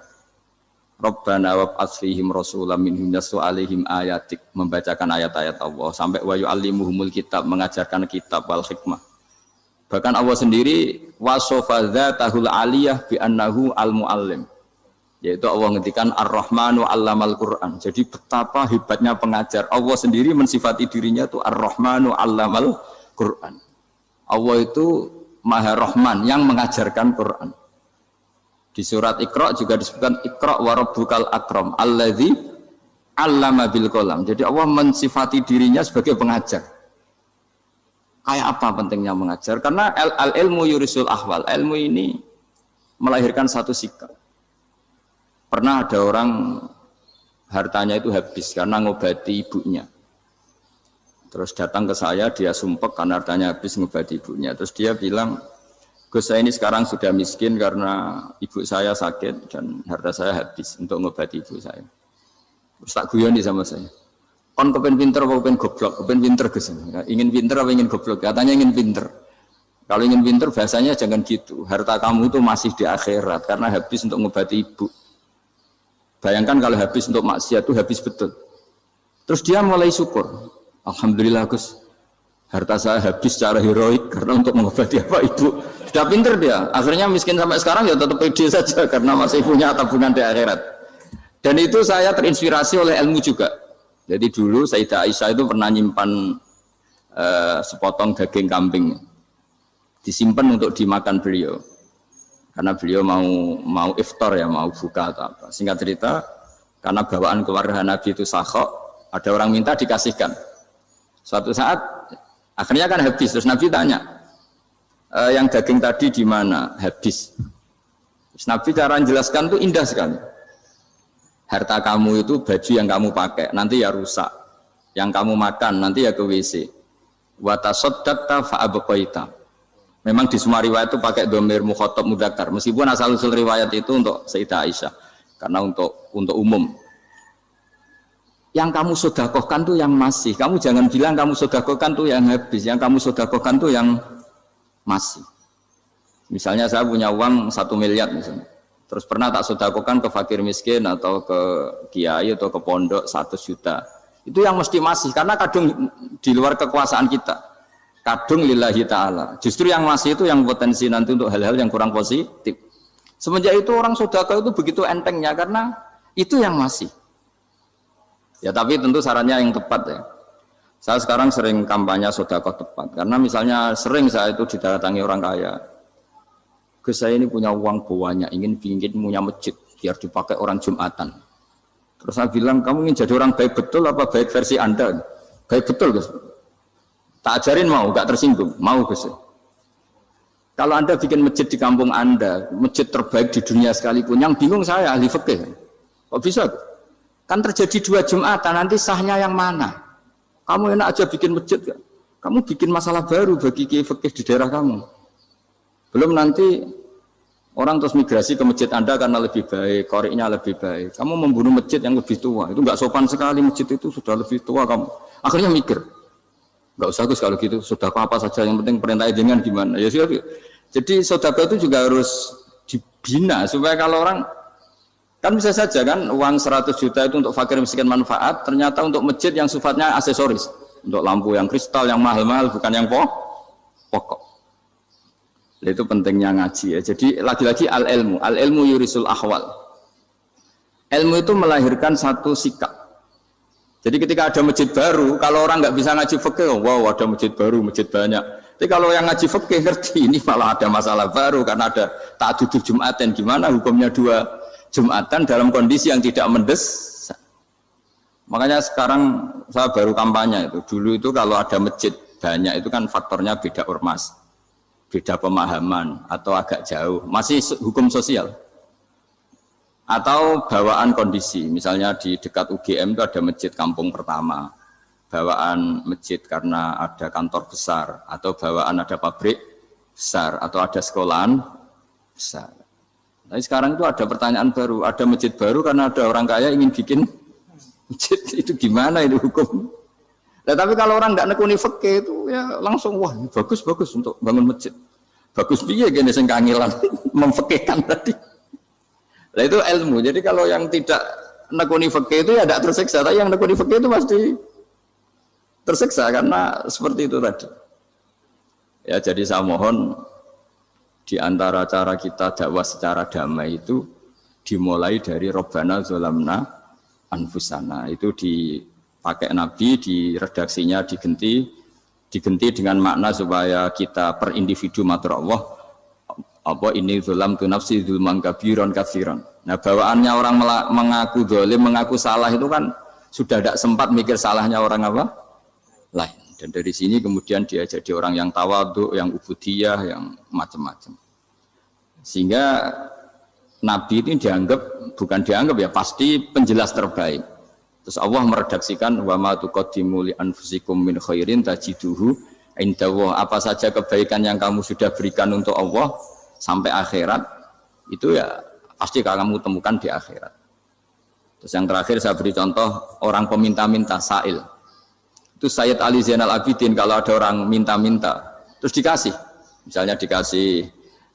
Rabbana wab'ats fihim rasulam minhum yatlu 'alaihim ayatik, membacakan ayat-ayat Allah sampai wa yu'allimuhumul kitab, mengajarkan kitab wal hikmah. Bahkan Allah sendiri wasofa dzatahul 'aliyah bi annahu al-muallim. Yaitu Allah ngendikan Ar-Rahmanu 'allamal Qur'an. Jadi betapa hebatnya pengajar. Allah sendiri mensifati dirinya itu Ar-Rahmanu 'allamal Qur'an. Allah itu Maha Rahman yang mengajarkan Quran. Di surat Iqra juga disebutkan Iqra wa rabbukal akram alladzi 'allama bil qalam. Jadi Allah mensifati dirinya sebagai pengajar. Kayak apa pentingnya mengajar? Karena al-ilmu yurisul ahwal. Ilmu ini melahirkan satu sikap. Pernah ada orang hartanya itu habis karena ngobati ibunya. Terus datang ke saya, dia sumpek karena hartanya habis ngobati ibunya. Terus dia bilang, Gus saya ini sekarang sudah miskin karena ibu saya sakit dan harta saya habis untuk ngobati ibu saya. Terus tak guyoni sama saya. Kon kepen pinter apa kepen goblok? Kepen pinter Gus. Ingin pinter apa ingin goblok? Katanya ingin pinter. Kalau ingin pinter bahasanya jangan gitu. Harta kamu itu masih di akhirat karena habis untuk ngobati ibu. Bayangkan kalau habis untuk maksiat itu habis betul. Terus dia mulai syukur. Alhamdulillah Gus, harta saya habis secara heroik karena untuk mengobati apa ibu. Sudah pinter dia. Akhirnya miskin sampai sekarang ya tetap pede saja karena masih punya tabungan di akhirat. Dan itu saya terinspirasi oleh ilmu juga. Jadi dulu Sayyidah Aisyah itu pernah nyimpan sepotong daging kambing, disimpan untuk dimakan beliau. Karena beliau mau iftar ya, mau buka atau apa. Singkat cerita, karena bawaan keluarga Nabi itu sakhok, ada orang minta dikasihkan. Suatu saat akhirnya kan habis, terus Nabi tanya, yang daging tadi di mana? Habis. Terus Nabi cara menjelaskan itu indah sekali. Harta kamu itu baju yang kamu pakai, nanti ya rusak. Yang kamu makan, nanti ya ke WC. Wa tasaddaqta fa abqaita. Memang di semua riwayat itu pakai dhamir mukhatab mudzakkar. Meskipun asal-usul riwayat itu untuk Sayyidah Aisyah, karena untuk umum. Yang kamu sedekahkan tuh yang masih. Kamu jangan bilang kamu sedekahkan tuh yang habis. Yang kamu sedekahkan tuh yang masih. Misalnya saya punya uang 1 miliar misalnya. Terus pernah tak sedekahkan ke fakir miskin atau ke kiai atau ke pondok 100 juta. Itu yang mesti masih. Karena kadung di luar kekuasaan kita. Kadung lillahi ta'ala. Justru yang masih itu yang potensi nanti untuk hal-hal yang kurang positif. Semenjak itu orang sedekah itu begitu entengnya. Karena itu yang masih. Ya tapi tentu sarannya yang tepat ya. Saya sekarang sering kampanye sedekah tepat. Karena misalnya sering saya itu didatangi orang kaya. Gus saya ini punya uang banyak, ingin punya masjid biar dipakai orang Jumatan. Terus saya bilang, kamu ingin jadi orang baik betul apa baik versi Anda? Baik betul Gus. Tak ajarin mau, gak tersinggung. Mau Gus. Kalau Anda bikin masjid di kampung Anda, masjid terbaik di dunia sekalipun, yang bingung saya ahli fikih. Kok bisa? Kan terjadi 2 Jumatan, nanti sahnya yang mana? Kamu enak aja bikin masjid, kamu bikin masalah baru bagi kiai fikih di daerah kamu. Belum nanti orang terus migrasi ke masjid Anda karena lebih baik, koriknya lebih baik. Kamu membunuh masjid yang lebih tua, itu nggak sopan sekali, masjid itu sudah lebih tua kamu. Akhirnya mikir, nggak usah Gus kalau gitu, sedekah apa saja, yang penting perintah dengan gimana. Ya sudah. Jadi sedekah itu juga harus dibina supaya kalau orang kan bisa saja kan uang 100 juta itu untuk fakir miskin manfaat, ternyata untuk masjid yang sifatnya aksesoris, untuk lampu yang kristal yang mahal-mahal bukan yang pokok. Itu pentingnya ngaji ya. Jadi lagi-lagi al-ilmu yurisul ahwal. Ilmu itu melahirkan satu sikap. Jadi ketika ada masjid baru, kalau orang nggak bisa ngaji fikih, wow ada masjid baru, masjid banyak. Tapi kalau yang ngaji fikih ngerti ini malah ada masalah baru karena ada ta'dudul Jum'atan. Gimana hukumnya 2 Jum'atan dalam kondisi yang tidak mendesak. Makanya sekarang saya baru kampanye itu. Dulu itu kalau ada masjid banyak itu kan faktornya beda ormas, beda pemahaman atau agak jauh, masih hukum sosial atau bawaan kondisi. Misalnya di dekat UGM itu ada masjid kampung pertama, bawaan masjid karena ada kantor besar, atau bawaan ada pabrik besar, atau ada sekolahan besar. Tapi sekarang itu ada pertanyaan baru, ada masjid baru karena ada orang kaya ingin bikin masjid. Itu gimana itu hukum? Nah, tapi kalau orang tidak nekuni fikih itu ya langsung wah bagus untuk bangun masjid. Bagus piye gini sing kangelan memfikihkan tadi. Nah itu ilmu. Jadi kalau yang tidak nekuni fikih itu ya tidak tersiksa, tapi yang nekuni fikih itu pasti tersiksa karena seperti itu tadi. Ya jadi saya mohon di antara cara kita dakwah secara damai itu dimulai dari Rabbana Zolamna Anfusana. Itu dipakai Nabi, di redaksinya digenti Diganti dengan makna supaya kita per individu matur Allah, apa ini zulam tu nafsi zulman kabiron katsiran. Nah, bawaannya orang mengaku zalim, mengaku salah itu kan sudah tidak sempat mikir salahnya orang apa lain. Dan dari sini kemudian dia jadi orang yang tawadhu, yang ubudiyah, yang macam-macam. Sehingga Nabi ini bukan dianggap ya, pasti penjelas terbaik. Terus Allah meredaksikan wa ma tuqaddimu li anfusikum min khairin tajiduhu indallah. Apa saja kebaikan yang kamu sudah berikan untuk Allah sampai akhirat itu ya pasti kamu temukan di akhirat. Terus yang terakhir saya beri contoh orang peminta-minta sa'il. Itu Sayyid Ali Zainal Abidin kalau ada orang minta-minta terus dikasih. Misalnya dikasih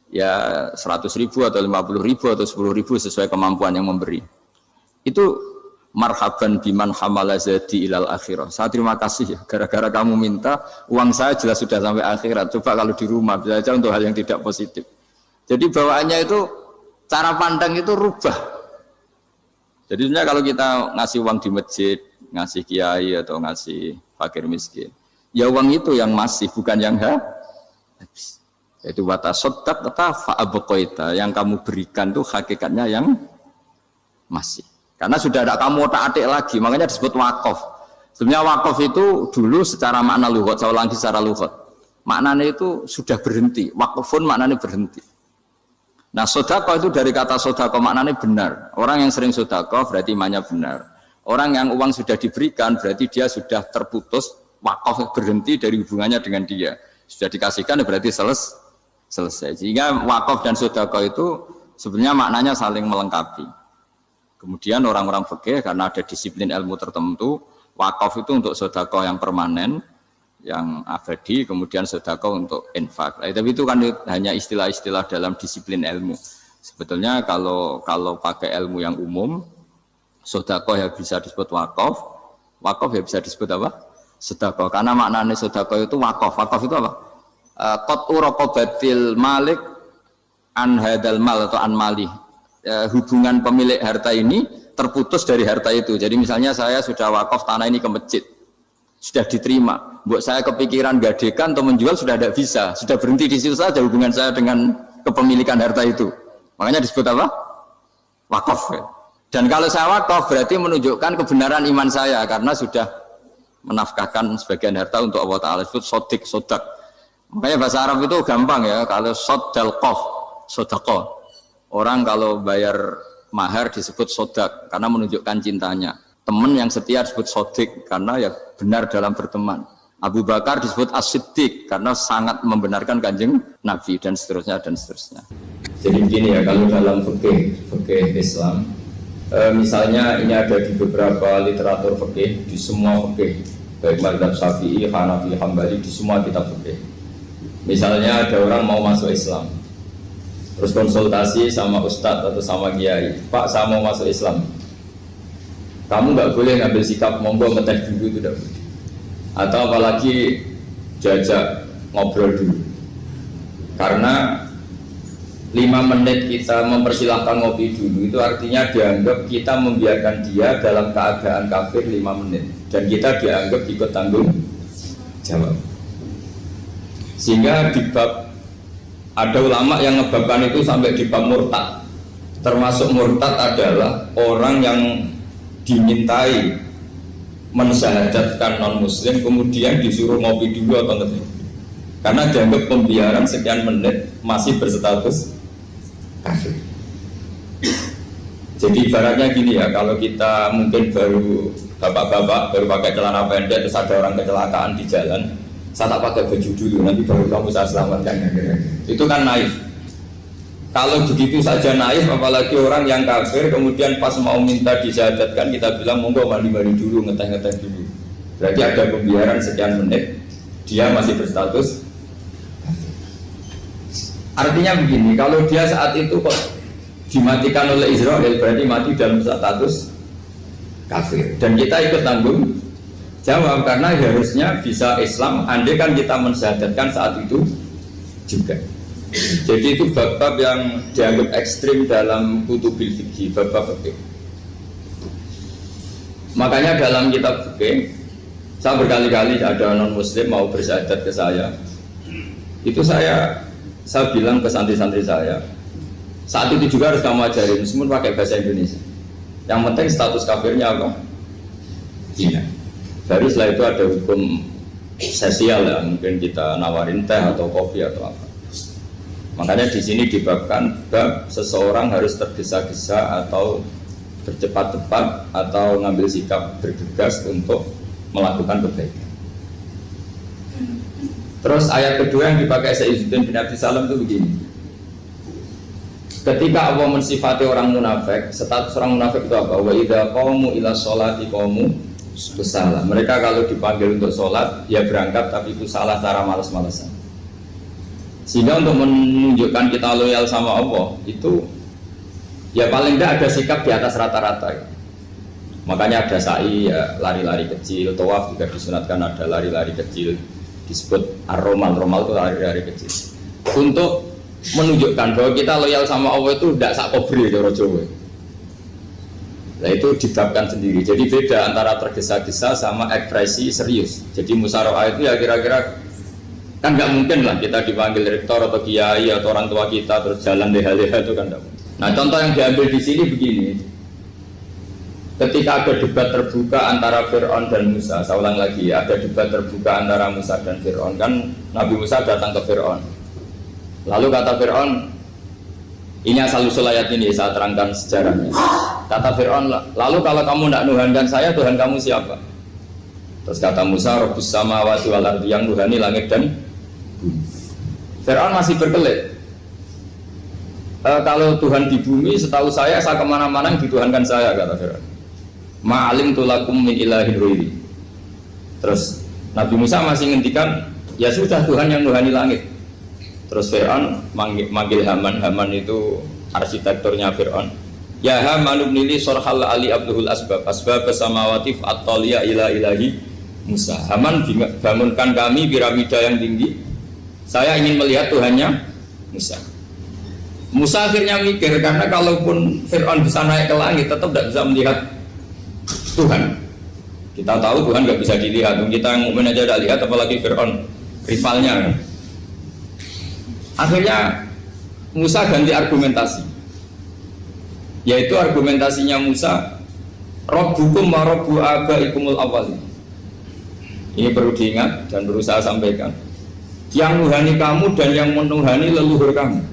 ya 100.000 atau 50.000 atau 10.000 sesuai kemampuan yang memberi. Itu marhaban biman hamala zadi ilal akhirah. Saya terima kasih ya, gara-gara kamu minta uang saya jelas sudah sampai akhirat. Coba kalau di rumah bisa saja untuk hal yang tidak positif. Jadi bawaannya itu cara pandang itu rubah. Jadi sebenarnya kalau kita ngasih uang di masjid, ngasih kiai atau ngasih fakir miskin, ya uang itu yang masih, bukan yang habis. Itu watasodak kata fa'abqaita, yang kamu berikan itu hakikatnya yang masih. Karena sudah ada kamu otak-atik lagi, makanya disebut wakaf. Sebenarnya wakaf itu dulu secara makna lughat, saya ulangi secara lughat. Maknanya itu sudah berhenti, wakafun maknanya berhenti. Nah, sedekah itu dari kata sedekah maknanya benar. Orang yang sering sedekah berarti imannya benar. Orang yang uang sudah diberikan berarti dia sudah terputus, wakaf berhenti dari hubungannya dengan dia. Sudah dikasihkan berarti selesai. Sehingga wakaf dan sedekah itu sebenarnya maknanya saling melengkapi. Kemudian orang-orang fikih karena ada disiplin ilmu tertentu, wakaf itu untuk sedekah yang permanen, yang abadi, kemudian sedekah untuk infak. Tapi itu kan hanya istilah-istilah dalam disiplin ilmu. Sebetulnya kalau pakai ilmu yang umum, sedekah ya bisa disebut wakaf, wakaf ya bisa disebut apa? Sedekah. Karena maknanya sedekah itu wakaf. Wakaf itu apa? Qat'u raqabatil malik an hadal mal atau an malih. Hubungan pemilik harta ini terputus dari harta itu. Jadi misalnya saya sudah wakaf tanah ini ke masjid, sudah diterima. Buat saya kepikiran gadekan atau menjual sudah tidak bisa, sudah berhenti di situ saja hubungan saya dengan kepemilikan harta itu. Makanya disebut apa? Wakaf. Dan kalau saya wakaf berarti menunjukkan kebenaran iman saya karena sudah menafkahkan sebagian harta untuk Allah Taala. Disebut sodik, sodak. Makanya bahasa Arab itu gampang ya. Kalau sodalqoh, sodaqoh. Orang kalau bayar mahar disebut sodak karena menunjukkan cintanya. Teman yang setia disebut sodik karena ya benar dalam berteman. Abu Bakar disebut as-siddiq karena sangat membenarkan kanjeng Nabi dan seterusnya dan seterusnya. Jadi begini ya, kalau dalam fikih Islam, misalnya ini ada di beberapa literatur fikih, di semua fikih, baik mazhab Syafi'i, Hanafi, Hambali, di semua kitab fikih. Misalnya ada orang mau masuk Islam, terus konsultasi sama ustadz atau sama kiai, Pak saya mau masuk Islam, kamu nggak boleh ngambil sikap monggo ngeteh dulu, itu tidak boleh. Atau apalagi jajak ngobrol dulu, karena 5 menit kita mempersilahkan ngopi dulu itu artinya dianggap kita membiarkan dia dalam keadaan kafir 5 menit dan kita dianggap ikut tanggung jawab. Sehingga di bab ada ulama yang ngebabkan itu sampai di bab murtad. Termasuk murtad adalah orang yang dimintai mensyahadatkan non muslim kemudian disuruh ngopi dulu atau ngeteh. Karena dianggap pembiaran sekian menit masih berstatus kafir. Jadi ibaratnya gini ya, kalau kita mungkin baru bapak-bapak baru pakai celana pendek terus ada orang kecelakaan di jalan, saya tak pakai baju dulu, nanti baru kamu saya selamatkan. Itu kan naif. Kalau begitu saja naif, apalagi orang yang kafir kemudian pas mau minta disyahadatkan kita bilang monggo mandi-mandi dulu, ngeteh-ngeteh dulu. Berarti ada pembiaran sekian menit, dia masih berstatus. Artinya begini, kalau dia saat itu kok dimatikan oleh Israel berarti mati dalam status kafir. Dan kita ikut tanggung jawab karena harusnya bisa Islam andai kan kita mensyahadatkan saat itu juga. Jadi itu bab-bab yang dianggap ekstrim dalam kutubil fikih, bab-bab fikih. Makanya dalam kitab fikih Saya berkali-kali ada non muslim mau bersyahadat ke saya, itu saya bilang ke santri-santri saya, saat itu juga harus kamu ajarin meskipun pakai bahasa Indonesia. Yang penting status kafirnya apa? Iya. Baru setelah itu ada hukum sosial ya, mungkin kita nawarin teh atau kopi atau apa. Makanya di sini dibabkan bab seseorang harus tergesa-gesa atau bercepat-cepat atau ngambil sikap bergegas untuk melakukan kebaikan. Terus ayat kedua yang dipakai Sayyidina bin Abi Salam itu begini. Ketika Allah mensifati orang munafik, status orang munafik itu apa? Wa idza qamu ila sholati qamu kusala. Mereka kalau dipanggil untuk sholat, ya berangkat tapi kusala secara malas-malasan. Sehingga untuk menunjukkan kita loyal sama Allah itu ya paling tidak ada sikap di atas rata-rata ya. Makanya ada sa'i ya, lari-lari kecil, tawaf juga disunatkan ada lari-lari kecil, disebut ar-romal, romal itu lari-lari kecil untuk menunjukkan bahwa kita loyal sama Allah itu tidak sakobri cara Jawa. Nah itu dibabkan sendiri, jadi beda antara tergesa-gesa sama ekspresi serius. Jadi musyawarah itu ya kira-kira kan nggak mungkin lah kita dipanggil rektor atau kiai atau orang tua kita terus jalan leha-leha itu kan nggak mungkin. Nah contoh yang diambil di sini begini. Ketika ada debat terbuka antara Fir'aun dan Musa, saya ulang lagi, ada debat terbuka antara Musa dan Fir'aun, kan Nabi Musa datang ke Fir'aun. Lalu kata Fir'aun, ini asal-usul ayat ini, saya terangkan sejarahnya. Kata Fir'aun, lalu kalau kamu tidak nuhankan saya, Tuhan kamu siapa? Terus kata Musa, Rabbus samawati wal ardi, yang nuhani langit dan bumi. Fir'aun masih berkelit. Kalau Tuhan di bumi, setahu saya kemana-mana yang dituhankan saya, kata Fir'aun. Ma'alim tulakum min ilahin ruiri. Terus Nabi Musa masih ngendikan, ya sudah Tuhan yang nuhani langit. Terus Fir'aun manggil Haman. Haman itu arsitekturnya Fir'aun. Ya Haman ibnili sorhal ali abduhul asbab samawati fa'attaliya ila ilahi Musa. Haman bangunkan kami piramida yang tinggi. Saya ingin melihat Tuhannya Musa. Musa akhirnya mikir, karena kalaupun Fir'aun bisa naik ke langit tetap tidak bisa melihat Tuhan. Kita tahu Tuhan nggak bisa dilihat, kita yang mukmin aja tidak lihat, apalagi Fir'aun rivalnya. Akhirnya Musa ganti argumentasi, yaitu argumentasinya Musa, Rabbukum wa Rabbu abaikumul awwalin. Ini perlu diingat dan perlu saya sampaikan. Yang nuhani kamu dan yang menuhani leluhur kamu,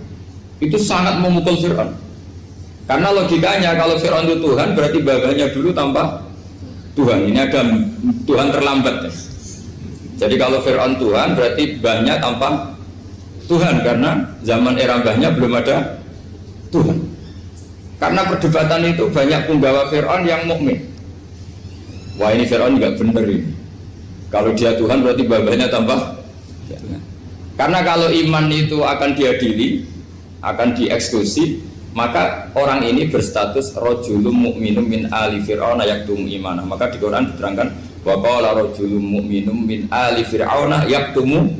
itu sangat memukul Fir'aun. Karena logikanya kalau Fir'aun itu Tuhan, berarti babanya dulu tanpa Tuhan. Ini ada Tuhan terlambat ya. Jadi kalau Fir'aun Tuhan, berarti banyak tanpa Tuhan, karena zaman era mbahnya belum ada Tuhan. Karena perdebatan itu banyak penggawa Fir'aun yang mukmin. Wah ini Fir'aun nggak bener ini. Kalau dia Tuhan berarti babanya tanpa Tuhan. Karena kalau iman itu akan diadili, akan dieksekusi, maka orang ini berstatus rojulum mukminum min ali fir'auna yaktumu imanah. Maka di Quran diterangkan wa qala rojulum mukminum min ali fir'auna yaktumu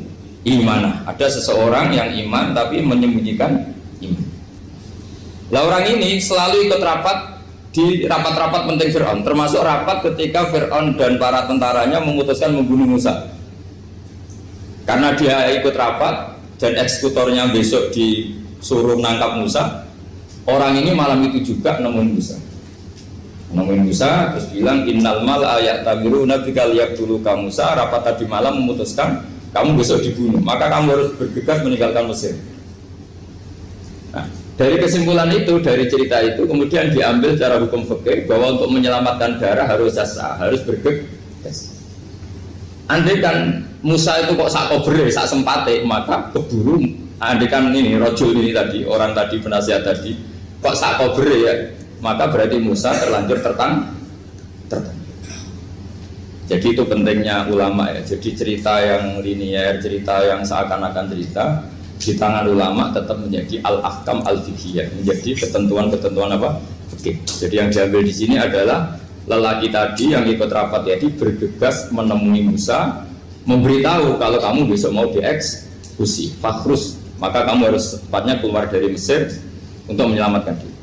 imanah. Ada seseorang yang iman tapi menyembunyikan iman. Lah orang ini selalu ikut rapat di rapat-rapat penting Fir'aun, termasuk rapat ketika Fir'aun dan para tentaranya memutuskan membunuh Musa. Karena dia ikut rapat dan eksekutornya besok disuruh menangkap Musa. Orang ini malam itu juga nemuin Musa, terus bilang innal mal ayat tabiru nabikal yaqtulu ka Musa. Rapat tadi malam memutuskan kamu besok dibunuh, maka kamu harus bergegas meninggalkan Mesir. Nah, dari kesimpulan itu, dari cerita itu kemudian diambil secara hukum fikih bahwa untuk menyelamatkan darah harus jasa, harus bergegas. Andai kan Musa itu kok sak kobre, sak sempate, maka keburu. Andai kan ini rojul ini tadi, orang tadi penasihat tadi, kok sak kobre ya, maka berarti Musa terlanjur tertang. Jadi itu pentingnya ulama ya. Jadi cerita yang linier, cerita yang seakan-akan cerita di tangan ulama tetap menjadi al-ahkam al-fiqhiyah, menjadi ketentuan-ketentuan apa? Fikih. Jadi yang diambil di sini adalah lelaki tadi yang ikut rapat tadi bergegas menemui Musa, memberitahu kalau kamu besok mau dieksekusi, fakhrus, maka kamu harus secepatnya keluar dari Mesir untuk menyelamatkan diri.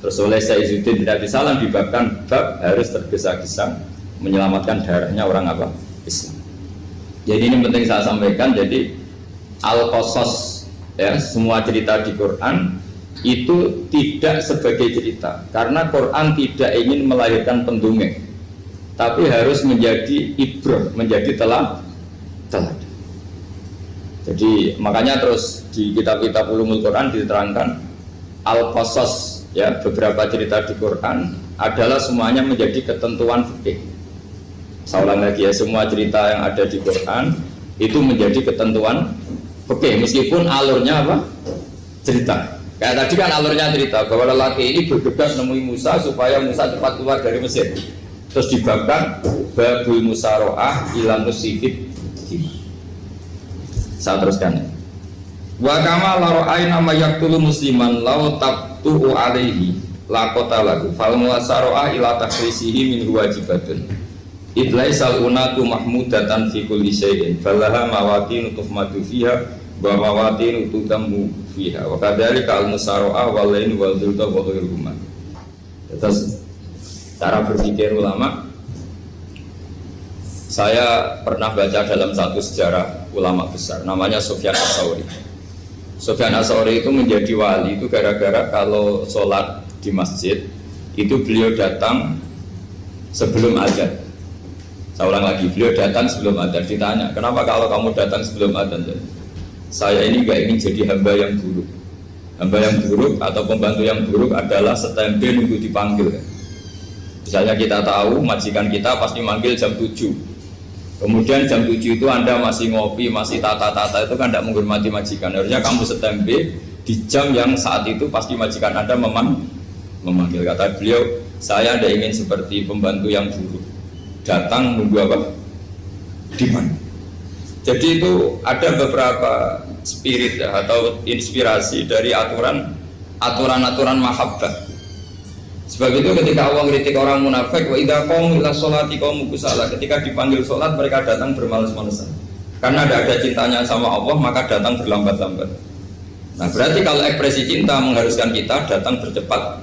Terus oleh Sayyidina bin Abi Salam dibabkan bab harus tergesa-gesa menyelamatkan darahnya orang apa? Islam. Jadi ini penting saya sampaikan. Jadi al-qasas ya, semua cerita di Quran itu tidak sebagai cerita, karena Quran tidak ingin melahirkan pendongeng, tapi harus menjadi ibrah, menjadi teladan. Jadi makanya terus di kitab-kitab ulumul Quran diterangkan al-qasas ya, beberapa cerita di Quran adalah semuanya menjadi ketentuan fikih. Saya ulang lagi ya, semua cerita yang ada di Quran itu menjadi ketentuan fikih, meskipun alurnya apa? Cerita. Kayak tadi kan alurnya cerita bahwa lelaki ini bergegas nemui Musa supaya Musa cepat keluar dari Mesir. Terus dibabkan babul musaroah ilam musifid. Saya teruskan. Wa kama laro'aina ma yaqtulu musliman law tabtu'u alaihi laqata lahu fal musaroah ila takhrisihi min wajibatun. Idlaisal unatu mahmudatan fi kulli syai'in falaha mawatin tuhmadu fiha wa mawatin tutamu fiha wa kadzalika al musaroah wal lain wal dhulta wa ghairuhuma. Terus cara berpikir ulama, saya pernah baca dalam satu sejarah ulama besar namanya Sufyan Ats-Tsauri. Sufyan Ats-Tsauri itu menjadi wali itu gara-gara kalau sholat di masjid itu beliau datang sebelum azan. Saya ulang lagi, beliau datang sebelum azan. Ditanya, kenapa kalau kamu datang sebelum azan? Saya ini gak ingin jadi hamba yang buruk. Hamba yang buruk atau pembantu yang buruk adalah setempe nunggu dipanggil. Misalnya kita tahu majikan kita pasti manggil jam 7. Kemudian jam 7 itu Anda masih ngopi, masih tata-tata, itu kan tidak menghormati majikan. Harusnya kamu setempe di jam yang saat itu pasti majikan Anda memanggil. Kata beliau, saya tidak ingin seperti pembantu yang buruk. Datang nunggu apa? Dipanggil. Jadi itu ada beberapa spirit ya, atau inspirasi dari aturan-aturan mahabbah. Sebab itu ketika Allah kritik orang munafik, wa idza qamu ila sholati qamu kusala, ketika dipanggil sholat mereka datang bermalas-malasan. Karena tidak ada cintanya sama Allah, maka datang berlambat-lambat. Nah, berarti kalau ekspresi cinta mengharuskan kita datang bercepat.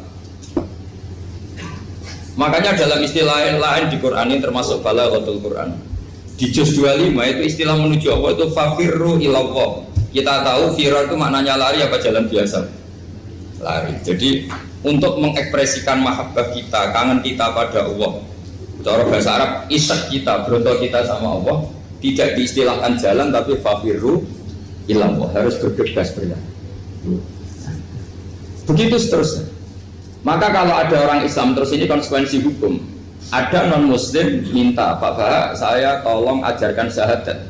Makanya dalam istilah lain di Quran ini termasuk balaghatul Quran. Di juz 25 itu istilah menuju Allah itu fafirru ilallah. Kita tahu firar itu maknanya lari apa jalan biasa? Lari. Jadi untuk mengekspresikan mahabbah kita, kangen kita pada Allah, cara bahasa Arab isak kita, berontok kita sama Allah, tidak diistilahkan jalan tapi fafirru ilallah, harus bergegas berjalan. Begitu seterusnya. Maka kalau ada orang Islam, terus ini konsekuensi hukum. Ada non muslim minta, Pak Bah, saya tolong ajarkan syahadat.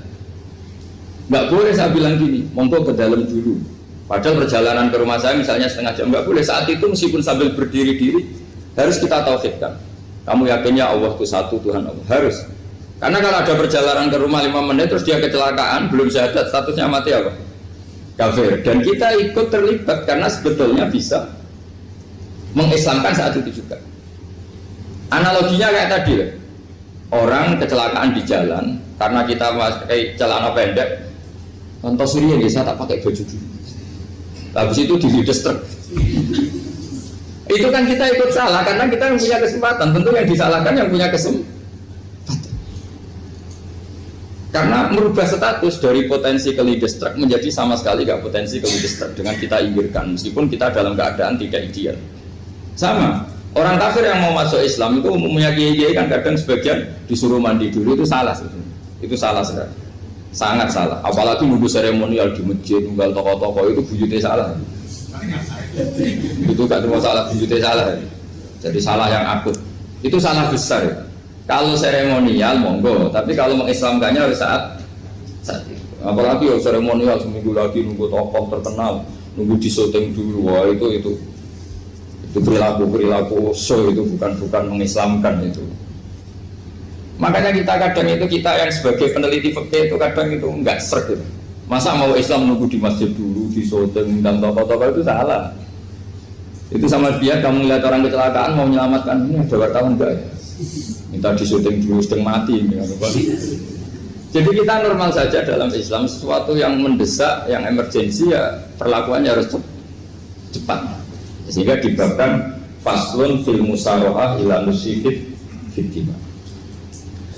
Nggak boleh saya bilang gini, monggo ke dalam dulu. Padahal perjalanan ke rumah saya misalnya setengah jam, nggak boleh. Saat itu meskipun sambil berdiri-diri harus kita tauhidkan. Kamu yakinnya Allah itu satu, Tuhan Allah, harus. Karena kalau ada perjalanan ke rumah 5 menit terus dia kecelakaan, belum syahadat, statusnya mati apa? Kafir. Dan kita ikut terlibat karena sebetulnya bisa mengislamkan saat itu juga. Analoginya kayak tadi ya. Orang kecelakaan di jalan karena kita pakai celana pendek, contoh Surya saya tak pakai baju dulu. Habis itu diludes truk. Itu kan kita ikut salah karena kita yang punya kesempatan. Tentu yang disalahkan yang punya kesempatan. Karena merubah status dari potensi kelides truk menjadi sama sekali gak potensi kelides truk dengan kita inggirkan, meskipun kita dalam keadaan tidak ideal. Sama. Orang kafir yang mau masuk Islam itu umumnya kiai-kiai kan kadang sebagian disuruh mandi dulu, itu salah sebetulnya. Itu salah sekali. Sangat salah. Apalagi nunggu seremonial di masjid, nunggal tokoh-tokoh itu bujutnya salah. Itu gak cuma salah, bujutnya salah. Jadi salah yang akut. Itu salah besar ya. Kalau seremonial monggo, tapi kalau mengislamkannya harus saat itu. Apalagi ya seremonial seminggu lagi nunggu tokoh terkenal, nunggu disyuting dulu, wah itu perilaku so, itu bukan mengislamkan itu. Makanya kita yang sebagai peneliti fikih itu kadang itu enggak sreg gitu. Masa mau Islam nunggu di masjid dulu, di syuting dan tokoh-tokoh itu salah. Itu sama dia kamu melihat orang kecelakaan mau menyelamatkan, ini ada wartawan enggak ya? Minta di syuting dulu sedang mati Jadi kita normal saja dalam Islam, sesuatu yang mendesak, yang emergensi ya perlakuannya harus cepat. Sehingga dibabkan faslun fil musarohah ila musifid fitima.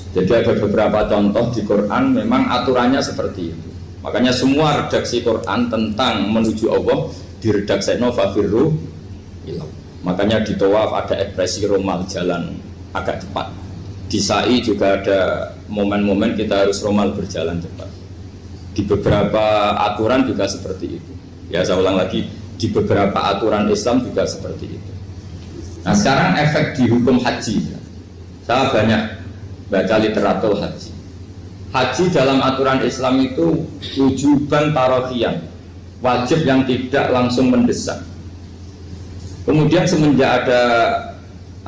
Jadi ada beberapa contoh di Quran memang aturannya seperti itu. Makanya semua redaksi Quran tentang menuju Allah diredaksi fafirru ilah. Makanya di tawaf ada ekspresi romal, jalan agak cepat. Di sa'i juga ada momen-momen kita harus romal, berjalan cepat. Di beberapa aturan juga seperti itu. Ya saya ulang lagi, di beberapa aturan Islam juga seperti itu. Nah sekarang efek di hukum haji. Saya banyak baca literatur haji. Haji dalam aturan Islam itu wujuban tarofian, wajib yang tidak langsung mendesak. Kemudian semenjak ada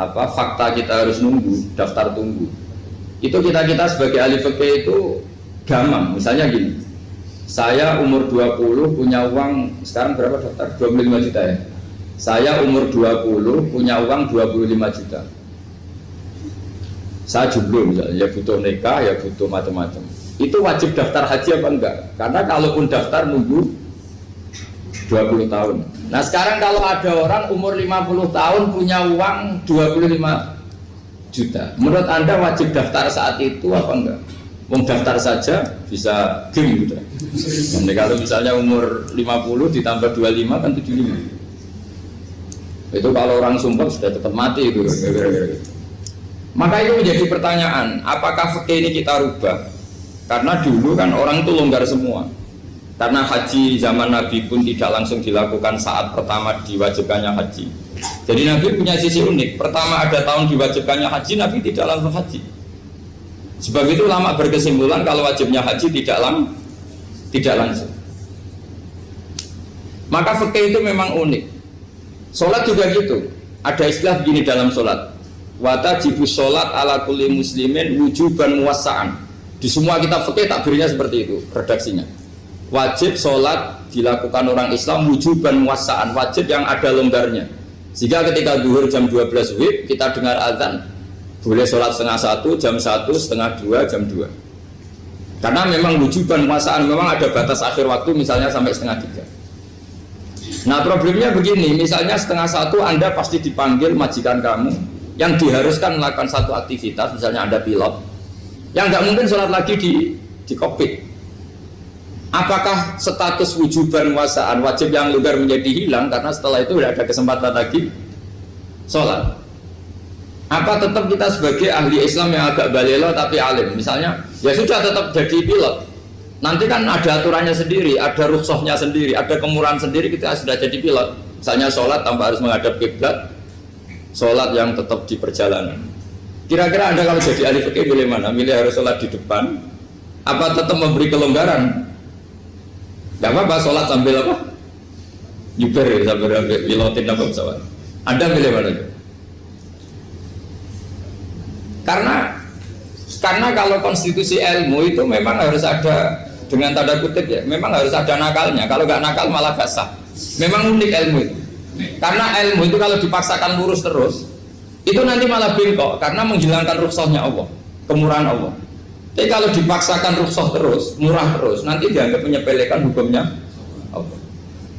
fakta kita harus nunggu, daftar tunggu, itu kita sebagai ahli fikih itu gampang. Misalnya gini, saya umur 20 punya uang, sekarang berapa daftar? 25 juta ya. Saya umur 20 punya uang 25 juta. Saya jomblo misalnya, ya butuh nikah, ya butuh macam-macam. Itu wajib daftar haji apa enggak? Karena kalaupun daftar nunggu 20 tahun. Nah sekarang kalau ada orang umur 50 tahun punya uang 25 juta, menurut Anda wajib daftar saat itu apa enggak? Mau daftar saja bisa game gitu. Jadi kalau misalnya umur 50 ditambah 25 kan 75. Itu kalau orang sumpah sudah tetap mati itu. Maka itu menjadi pertanyaan, apakah fikih ini kita rubah? Karena dulu kan orang itu longgar semua. Karena haji zaman Nabi pun tidak langsung dilakukan saat pertama diwajibkannya haji. Jadi Nabi punya sisi unik. Pertama ada tahun diwajibkannya haji, Nabi tidak langsung haji. Sebab itu ulama berkesimpulan kalau wajibnya haji tidak langsung. Maka fikih itu memang unik. Sholat juga gitu. Ada istilah begini dalam sholat. Watajibu sholat ala kulli muslimin wujuban muwassa'an. Di semua kitab fikih takbirnya seperti itu redaksinya. Wajib sholat dilakukan orang Islam wujuban muwassa'an, wajib yang ada longgarnya. Sehingga ketika zuhur jam 12 WIB kita dengar azan, boleh sholat setengah 1, jam 1, setengah 2, jam 2. Karena memang wujuban muwassa'an, memang ada batas akhir waktu misalnya sampai setengah 3. Nah problemnya begini, misalnya setengah 1 Anda pasti dipanggil majikan kamu yang diharuskan melakukan satu aktivitas, misalnya Anda pilot, yang nggak mungkin sholat lagi di kokpit. Apakah status wujuban wasaan wajib yang longgar menjadi hilang karena setelah itu tidak ada kesempatan lagi sholat? Apa tetap kita sebagai ahli Islam yang agak balelo tapi alim, misalnya ya sudah tetap jadi pilot, nanti kan ada aturannya sendiri, ada rukhsahnya sendiri, ada kemurahan sendiri, kita sudah jadi pilot. Misalnya sholat tanpa harus menghadap kiblat, sholat yang tetap di perjalanan. Kira-kira Anda kalau jadi ahli fikih milih mana? Milih harus sholat di depan, apa tetap memberi kelonggaran? Gak apa-apa sholat sambil apa? Nyuper ya, sambil pilotin apa pesawat. Anda milih mana? Karena kalau konstitusi ilmu itu memang harus ada, dengan tanda kutip ya, memang harus ada nakalnya. Kalau nggak nakal malah gak sah. Memang unik ilmu itu. Karena ilmu itu kalau dipaksakan lurus terus, itu nanti malah bengkok karena menghilangkan rukhsahnya Allah, kemurahan Allah. Tapi kalau dipaksakan rukhsah terus, murah terus, nanti dianggap menyepelekan hukumnya Allah.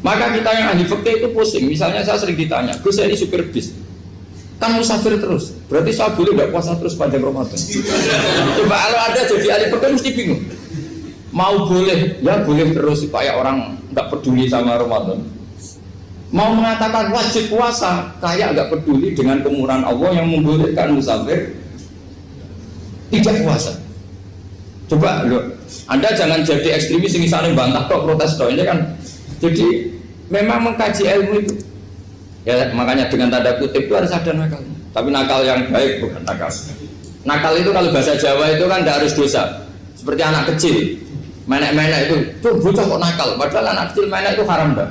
Maka kita yang ahli fikih itu pusing. Misalnya saya sering ditanya, Gus saya ini supir bis, kan musafir terus, berarti saya boleh nggak puasa terus panjang Ramadan? Coba kalau ada jadi ahli fikih mesti bingung. Mau boleh, ya boleh terus supaya orang nggak peduli sama Ramadan. Mau mengatakan wajib puasa, kayak nggak peduli dengan kemurahan Allah yang membolehkan musafir tidak puasa. Coba loh, Anda jangan jadi ekstremis yang misalnya bantah kok protes kok ini kan. Jadi memang mengkaji ilmu itu. Ya makanya dengan tanda kutip itu harus ada nakal. Tapi nakal yang baik bukan nakal. Nakal itu kalau bahasa Jawa itu kan tidak harus dosa. Seperti anak kecil, menek-menek itu, tuh bocah kok nakal. Padahal anak kecil menek itu haram dah.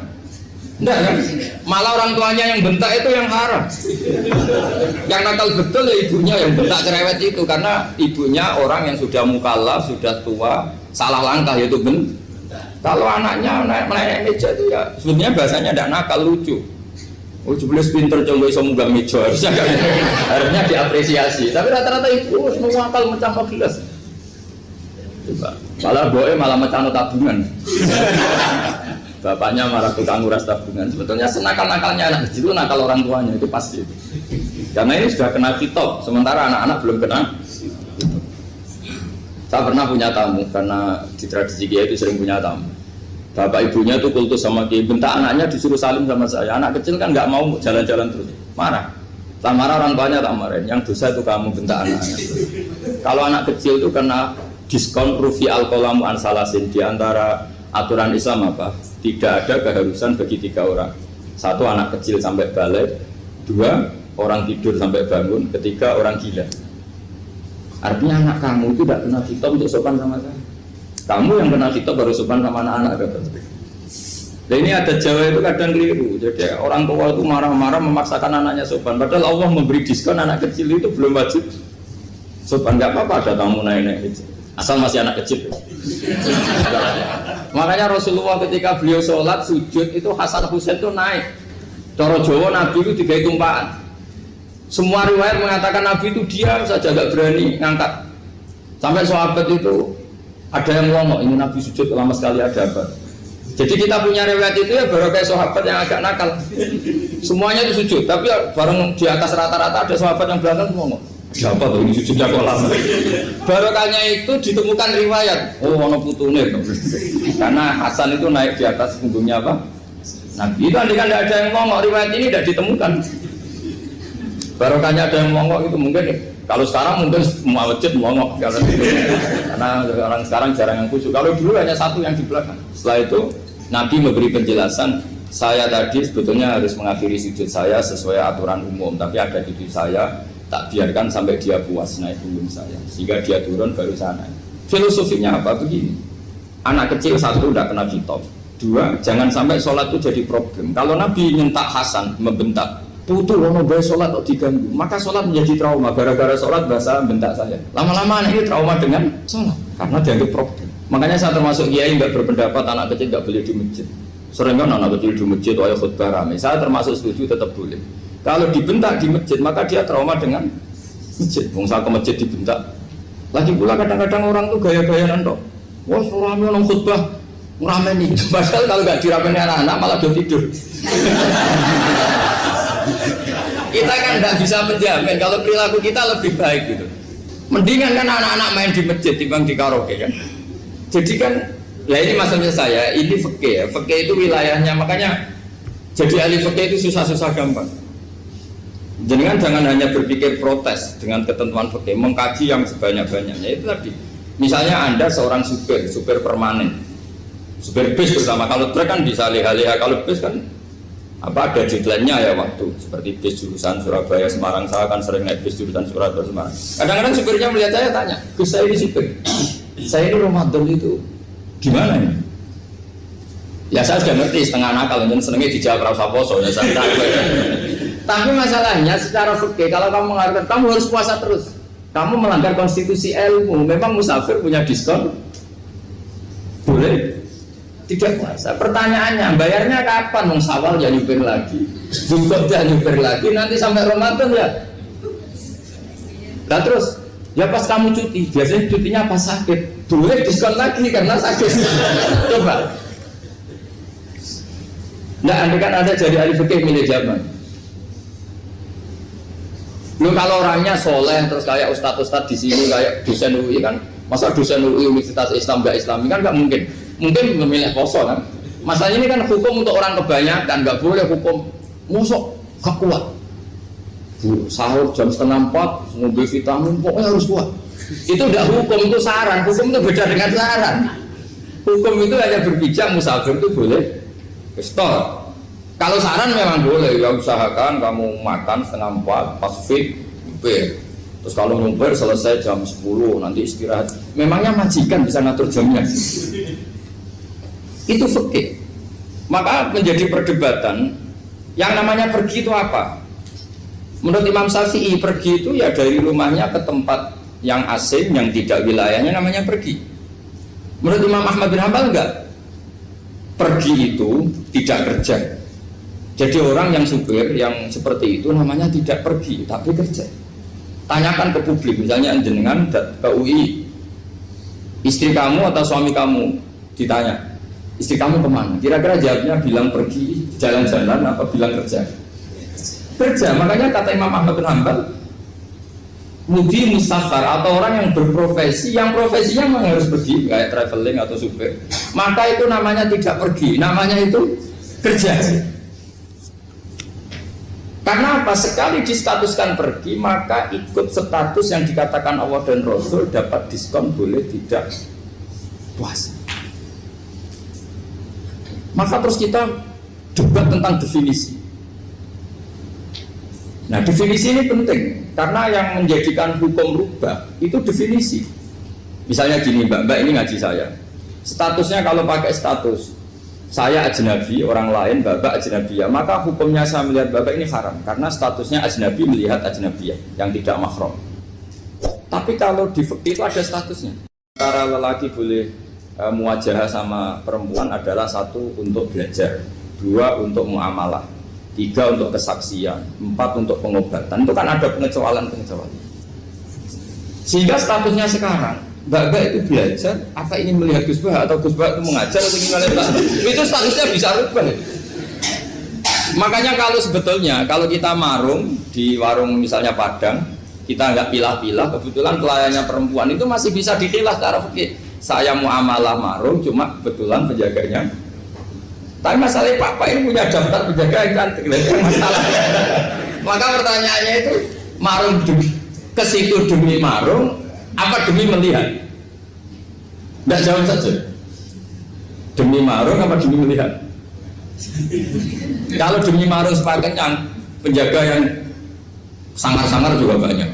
Enggak kan? Malah orang tuanya yang bentak itu yang haram. Yang nakal betul ya ibunya yang bentak cerewet itu, karena ibunya orang yang sudah mukallaf, sudah tua, salah langkah yaitu bentak. Kalau anaknya naik meja itu ya sebenarnya bahasanya tidak nakal, lucu. Oh jebles pinter coba bisa munggah meja, harusnya diapresiasi. Tapi rata-rata itu semua akal mencampur gelas. Coba, malah boe malah mecano tabungan. Bapaknya marah tukang nguras tabungan. Sebetulnya senakal-nakalnya anak kecil itu nakal orang tuanya, itu pasti. Karena ini sudah kena fitop, sementara anak-anak belum kena. Saya pernah punya tamu karena di tradisi Kiai itu sering punya tamu. Bapak ibunya itu kultus sama Kiai, bentak anaknya disuruh salim sama saya. Anak kecil kan nggak mau jalan-jalan terus, marah. Tak marah orang tuanya tak marahin. Yang dosa itu kamu bentak anaknya. Kalau anak kecil itu kena diskon rufi al-qalamu an salasin. Di antara aturan Islam apa? Tidak ada keharusan bagi 3 orang. 1 anak kecil sampai balik, 2 orang tidur sampai bangun, 3 orang gila. Artinya anak kamu itu tidak kena kitab untuk sopan sama saya. Kamu yang kena kitab baru sopan sama anak-anak. Nah ini ada Jawa itu kadang keliru. Jadi orang tua itu marah-marah memaksakan anaknya sopan. Padahal Allah memberi diskon anak kecil itu belum wajib sopan. Gak apa-apa ada tamu naik-naik asal masih anak kecil. Makanya Rasulullah ketika beliau sholat sujud itu Hasan Husain itu naik. Cara Jawa Nabi itu 3 tumpahan. Semua riwayat mengatakan Nabi itu diam saja gak berani ngangkat. Sampai sahabat itu ada yang ngomong ini Nabi sujud lama sekali ada apa? Jadi kita punya riwayat itu ya baru kayak sahabat yang agak nakal. Semuanya itu sujud, tapi bareng di atas rata-rata ada sahabat yang belakang ngomong. Siapa tuh ini sujudnya kok lama? Barokahnya itu ditemukan riwayat. Oh, ono putune. Karena Hasan itu naik di atas punggungnya apa? Nabi itu andai kan tidak ada yang ngomong riwayat ini tidak ditemukan. Barokahnya ada yang ngomong itu mungkin. Kalau sekarang mungkin semua masjid ngomong karena orang sekarang jarang yang khusyuk. Kalau dulu hanya 1 yang di belakang. Setelah itu Nabi memberi penjelasan, saya tadi sebetulnya harus mengakhiri sujud saya sesuai aturan umum, tapi ada cucu saya tak biarkan sampai dia puas naik punggung saya, sehingga dia turun baru saya naik. Filosofinya apa? Begini, anak kecil 1 tidak kena kitab, 2 jangan sampai sholat itu jadi problem. Kalau Nabi nyentak Hasan, membentak, putu lono bae sholat kok diganggu, maka sholat menjadi trauma. Gara-gara sholat bahasa bentak saya. Lama-lama anak ini trauma dengan sholat karena dianggap problem. Makanya saya termasuk kiai nggak berpendapat anak kecil nggak boleh di masjid. Sering kan anak kecil di masjid atau khutbah ramai. Saya termasuk setuju tetap boleh. Kalau dibentak di masjid maka dia trauma dengan masjid. Bangsa ke masjid dibentak. Lagi pula kadang-kadang orang tuh gaya-gayaan toh. Wah ramai orang khutbah ramai nih. Padahal kalau nggak diramein anak-anak malah dia tidur. Kita kan nggak bisa menjamin kalau perilaku kita lebih baik gitu. Mendingan kan anak-anak main di masjid dibanding di karaoke kan. Jadi kan, ya ini maksudnya saya, ini fikih ya, fikih itu wilayahnya, makanya jadi ahli fikih itu susah-susah gampang. Jangan hanya berpikir protes dengan ketentuan fikih, mengkaji yang sebanyak-banyaknya itu tadi. Misalnya Anda seorang supir permanen, supir bis terutama, kalau truk kan bisa leha-leha, kalau bis kan apa ada deadline-nya ya waktu, seperti bis jurusan Surabaya Semarang, saya kan sering naik bis jurusan Surabaya Semarang. Kadang-kadang supirnya melihat saya tanya, Gus saya ini supir. Saya ini Ramadan itu gimana ya? Ya saya sudah ngerti setengah nakal, dan senengnya dijawab rasa poso ya saya tahu. Tapi masalahnya secara fikih kalau kamu mengatakan kamu harus puasa terus, kamu melanggar konstitusi ilmu. Memang musafir punya diskon? Boleh tidak puasa. Pertanyaannya bayarnya kapan? Mau Syawal ya nyupir lagi, Zulhijjah nyupir lagi, nanti sampai Ramadan ya. Nah terus ya pas kamu cuti, biasanya cutinya pas sakit, boleh diskon lagi karena sakit. Coba. Nah, andai kan ada jadi ahli fikih milik zaman. Lu kalau orangnya soleh terus kayak ustadz-ustadz di sini kayak dosen UI kan, masa dosen UI Universitas Islam nggak Islami kan nggak mungkin. Mungkin memilih poso kan. Masalahnya ini kan hukum untuk orang kebanyakan, nggak boleh hukum musuh gak kuat. Sahur jam 3:30 ngombe vitamin pokoknya harus kuat. Itu tidak hukum, itu saran. Hukum itu beda dengan saran. Hukum itu hanya berbicara musafir itu boleh stop. Kalau saran memang boleh, ya usahakan kamu makan 3:30 pas fit nyupir. Terus kalau nyupir selesai jam 10 nanti istirahat. Memangnya majikan bisa ngatur jamnya? Itu fikih. Maka menjadi perdebatan yang namanya pergi itu apa? Menurut Imam Syafi'i pergi itu ya dari rumahnya ke tempat yang asing yang tidak wilayahnya namanya pergi. Menurut Imam Ahmad bin Hanbal enggak. Pergi itu tidak kerja. Jadi orang yang supir yang seperti itu namanya tidak pergi tapi kerja. Tanyakan ke publik, misalnya jenengan ke UI, istri kamu atau suami kamu ditanya, istri kamu kemana? Kira-kira jawabnya bilang pergi jalan-jalan apa bilang kerja? Kerja. Makanya kata Imam Ahmad bin Hanbal, mudi musafar atau orang yang berprofesi, yang profesinya memang harus pergi kayak traveling atau supir, maka itu namanya tidak pergi, namanya itu kerja. Karena apa? Sekali distatuskan pergi, maka ikut status yang dikatakan Allah dan Rasul, dapat diskon, boleh tidak puasa. Maka terus kita debat tentang definisi. Nah, definisi ini penting karena yang menjadikan hukum rubah itu definisi. Misalnya gini, mbak ini ngaji saya, statusnya kalau pakai status saya ajnabi, orang lain bapak ajnabiyah, maka hukumnya saya melihat bapak ini haram karena statusnya ajnabi melihat ajnabiyah yang tidak mahram. Tapi kalau di fikih itu ada statusnya. Antara lelaki boleh muwajahah sama perempuan adalah satu untuk belajar, dua untuk muamalah, tiga untuk kesaksian, empat untuk pengobatan. Itu kan ada pengecualian. Sehingga statusnya sekarang Mbak itu belajar, apa ini melihat Gus Bah atau Gus Bah itu mengajar atau gimana, itu statusnya bisa rubah. Makanya kalau sebetulnya kalau kita marung di warung misalnya Padang, kita nggak pilah-pilah, kebetulan pelayannya perempuan itu masih bisa dipilah secara fikih. Saya muamalah marung, cuma kebetulan penjaganya. Tapi masalahnya Pak ini punya daftar penjaga yang cantik, masalah. Maka pertanyaannya itu marung ke situ demi marung apa demi melihat? Tidak jawab saja. Demi marung apa demi melihat? Kalau demi marung sepakat yang penjaga yang sangar-sangar juga banyak.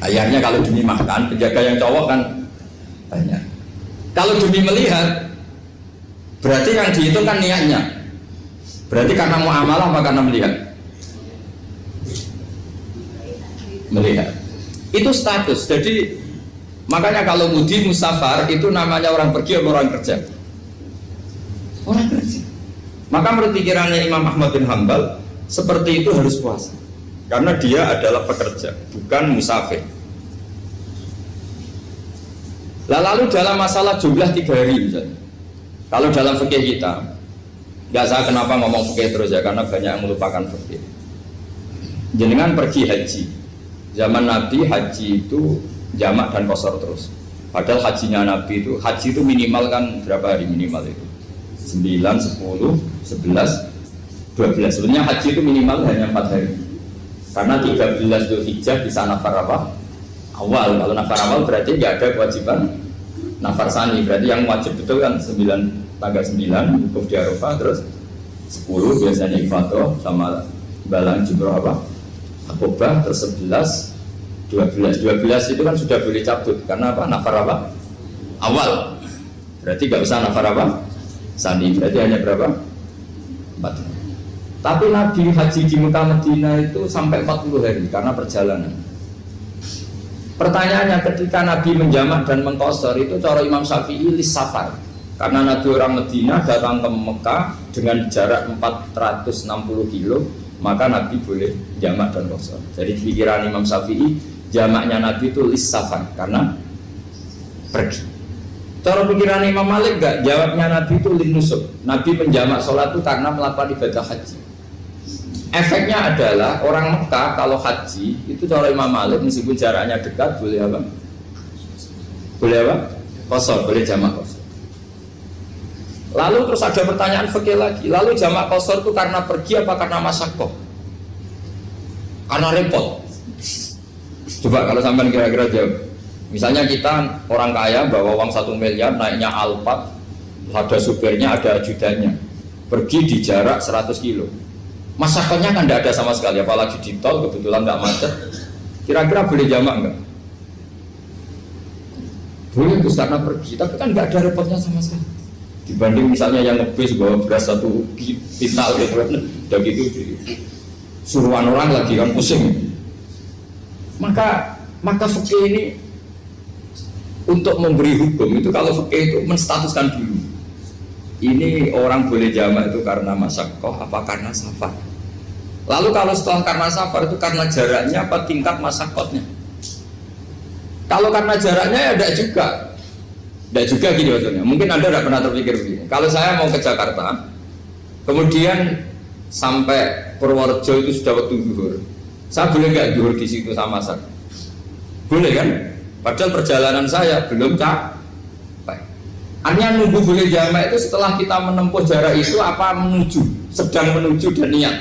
Akhirnya kalau demi makan, penjaga yang cowok kan banyak. Kalau demi melihat, berarti yang dihitung kan niatnya. Berarti karena muamalah apa karena melihat? Melihat. Itu status. Jadi makanya kalau mudi musafar itu namanya orang pergi atau orang kerja? Orang kerja. Maka menurut pikirannya Imam Ahmad bin Hanbal seperti itu harus puasa karena dia adalah pekerja, bukan musafir. Lalu dalam masalah jumlah 3 hari misalnya, kalau dalam fikih kita, nggak saya kenapa ngomong fikih terus ya, karena banyak yang melupakan fikih. Jenengan pergi haji, zaman Nabi haji itu jamak dan qashar terus. Padahal hajinya Nabi itu, haji itu minimal kan berapa hari minimal itu? 9, 10, 11, 12. Sebenarnya haji itu minimal hanya 4 hari. Karena 13 Dzulhijjah bisa nafar apa? Awal. Kalau nafar awal berarti nggak ada kewajiban nafar sani. Berarti yang wajib betul kan 9, tanggal 9 wukuf di Arafah, terus 10 biasanya ifadah sama balang jumroh apa? Akobah, terus 11, 12 itu kan sudah boleh cabut karena apa? Nafar apa? Awal. Berarti nggak usah nafar apa? Sani. Berarti hanya berapa? 4. Tapi Nabi haji di Mekah Madinah itu sampai 40 hari karena perjalanan. Pertanyaannya, ketika Nabi menjamak dan mengqashar itu cara Imam Syafi'i lis safar. Karena Nabi orang Madinah datang ke Mekah dengan jarak 460 kilo, maka Nabi boleh jamak dan qashar. Jadi pikiran Imam Syafi'i, jamaknya Nabi itu lis safar karena pergi. Cara pikiran Imam Malik enggak, jawabnya Nabi itu lin nusuk. Nabi menjamak sholat itu karena melakukan ibadah haji. Efeknya adalah orang Mekah kalau haji itu cara Imam Malik meskipun jaraknya dekat boleh apa? Boleh apa? Qashar, boleh jamak qashar. Lalu terus ada pertanyaan fikih lagi. Lalu jamak qashar itu karena pergi apa karena masyaqqah? Karena repot. Coba kalau sampean kira-kira jawab. Misalnya kita orang kaya bawa uang 1 miliar, naiknya Alphard, ada supirnya, ada ajudannya, pergi di jarak 100 kilo. Masyarakatnya kan tidak ada sama sekali, apalagi di tol kebetulan nggak macet. Kira-kira boleh jamak nggak? Boleh, terus karena pergi, tapi kan nggak ada repotnya sama sekali. Dibanding misalnya yang ngebis bawa beras 1 kintal gitu kan, udah gitu suruhan orang lagi kan pusing. Maka fikih ini untuk memberi hukum itu, kalau fikih itu menstatuskan dulu. Ini orang boleh jamak itu karena masyaqqah apa karena safar. Lalu kalau setelah karena safar itu karena jaraknya apa tingkat masyaqqahnya. Kalau karena jaraknya ya tidak juga. Tidak juga gini maksudnya. Mungkin Anda tidak pernah terpikir begini. Kalau saya mau ke Jakarta, kemudian sampai Purworejo itu sudah waktu zuhur, saya boleh nggak zuhur di situ sama saya? Boleh kan? Padahal perjalanan saya belum capek. Artinya nunggu boleh jamak itu setelah kita menempuh jarak itu apa menuju, sedang menuju dan niat.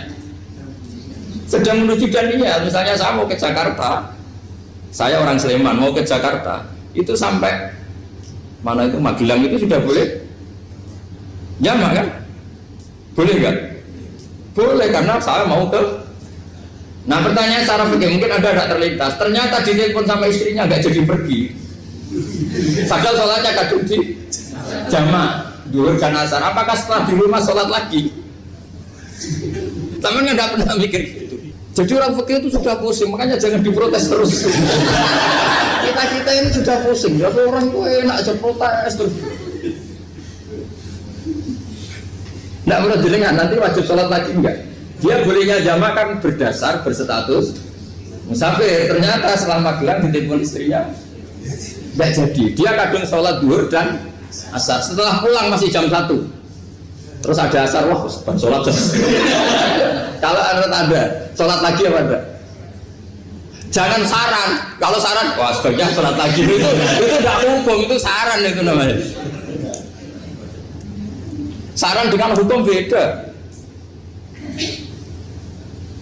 Sedang menuju dan niat. Misalnya saya mau ke Jakarta, saya orang Sleman mau ke Jakarta, itu sampai mana itu Magelang itu sudah boleh jamak kan? Boleh kan? Boleh karena saya mau ke. Nah pertanyaan secara fikih mungkin Anda tidak terlintas. Ternyata ditelepon sama istrinya nggak jadi pergi. Padahal sholatnya kadung di jamak duhur dan asar. Apakah setelah di rumah sholat lagi? Teman nggak pernah mikir gitu. Jadi orang fikih itu sudah pusing, makanya jangan diprotes terus. Kita ini sudah pusing. Ya orang itu enak aja protes terus. Nggak perlu didengar, nanti wajib sholat lagi enggak? Dia bolehnya jamak kan berdasar berstatus musafir. Ternyata setelah Magelang ditelepon istrinya nggak jadi. Dia kadang sholat duhur dan asar. Setelah pulang masih jam 1. Terus ada asar, wah sholat. Kalau Anda sholat lagi apa enggak? Jangan saran. Kalau saran, wah sebaiknya sholat lagi. Itu tidak hukum, itu saran itu namanya. Saran dengan hukum beda.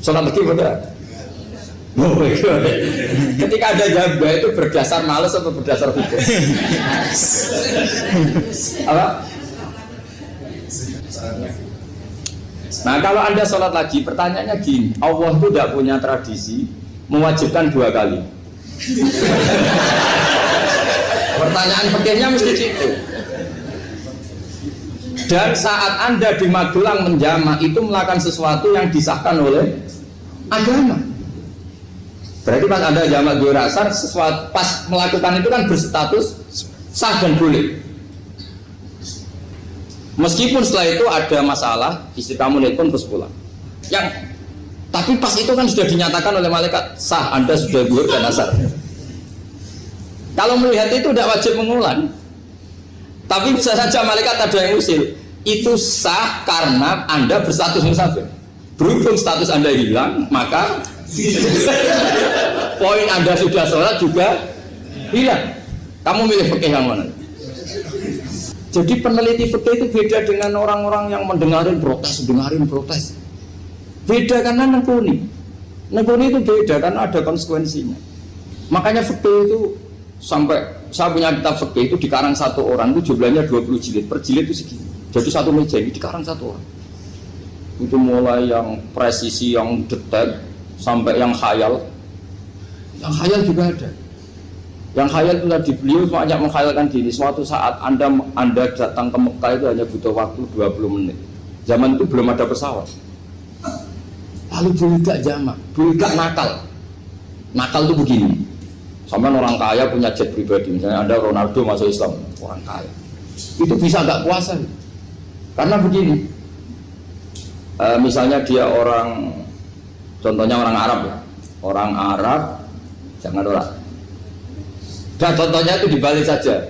Sholat lagi beda. Ketika ada jabah itu berdasar malas atau berdasar hukum? Apa? Nah kalau Anda sholat lagi, pertanyaannya gini, Allah itu tidak punya tradisi mewajibkan 2 kali. Pertanyaan fikihnya mesti gitu. Dan saat Anda di Magelang menjamak itu melakukan sesuatu yang disahkan oleh agama. Berarti pas Anda jamak duhur asar, sesuatu pas melakukan itu kan berstatus sah dan boleh. Meskipun setelah itu ada masalah, istri kamu nelpon terus pulang. Tapi pas itu kan sudah dinyatakan oleh malaikat sah, Anda sudah duhur dan asar. Kalau melihat itu tidak wajib mengulang. Tapi bisa saja malaikat ada yang usil. Itu sah karena Anda berstatus musafir. Berhubung status Anda hilang, maka poin Anda sudah sholat juga hilang. Kamu milih fikih yang mana? Jadi peneliti fikih itu beda dengan orang-orang yang dengarin protes. Beda karena nekuni itu beda karena ada konsekuensinya. Makanya fikih itu sampai saya punya kitab fikih itu dikarang satu orang itu jumlahnya 20 jilid, per jilid itu segini. Jadi satu meja ini dikarang satu orang. Itu mulai yang presisi, yang detail sampai yang khayal. Yang khayal juga ada. Yang khayal itu tadi beliau banyak menghayalkan diri. Suatu saat Anda datang ke Mekah itu hanya butuh waktu 20 menit. Zaman itu belum ada pesawat. Lalu boleh gak jamak, boleh gak nakal. Nakal itu begini. Sama orang kaya punya jet pribadi, misalnya Anda Ronaldo masuk Islam, orang kaya. Itu bisa gak puasa. Karena begini. Misalnya dia orang, contohnya orang Arab ya. Orang Arab, jangan orang. Dan contohnya itu dibalik saja.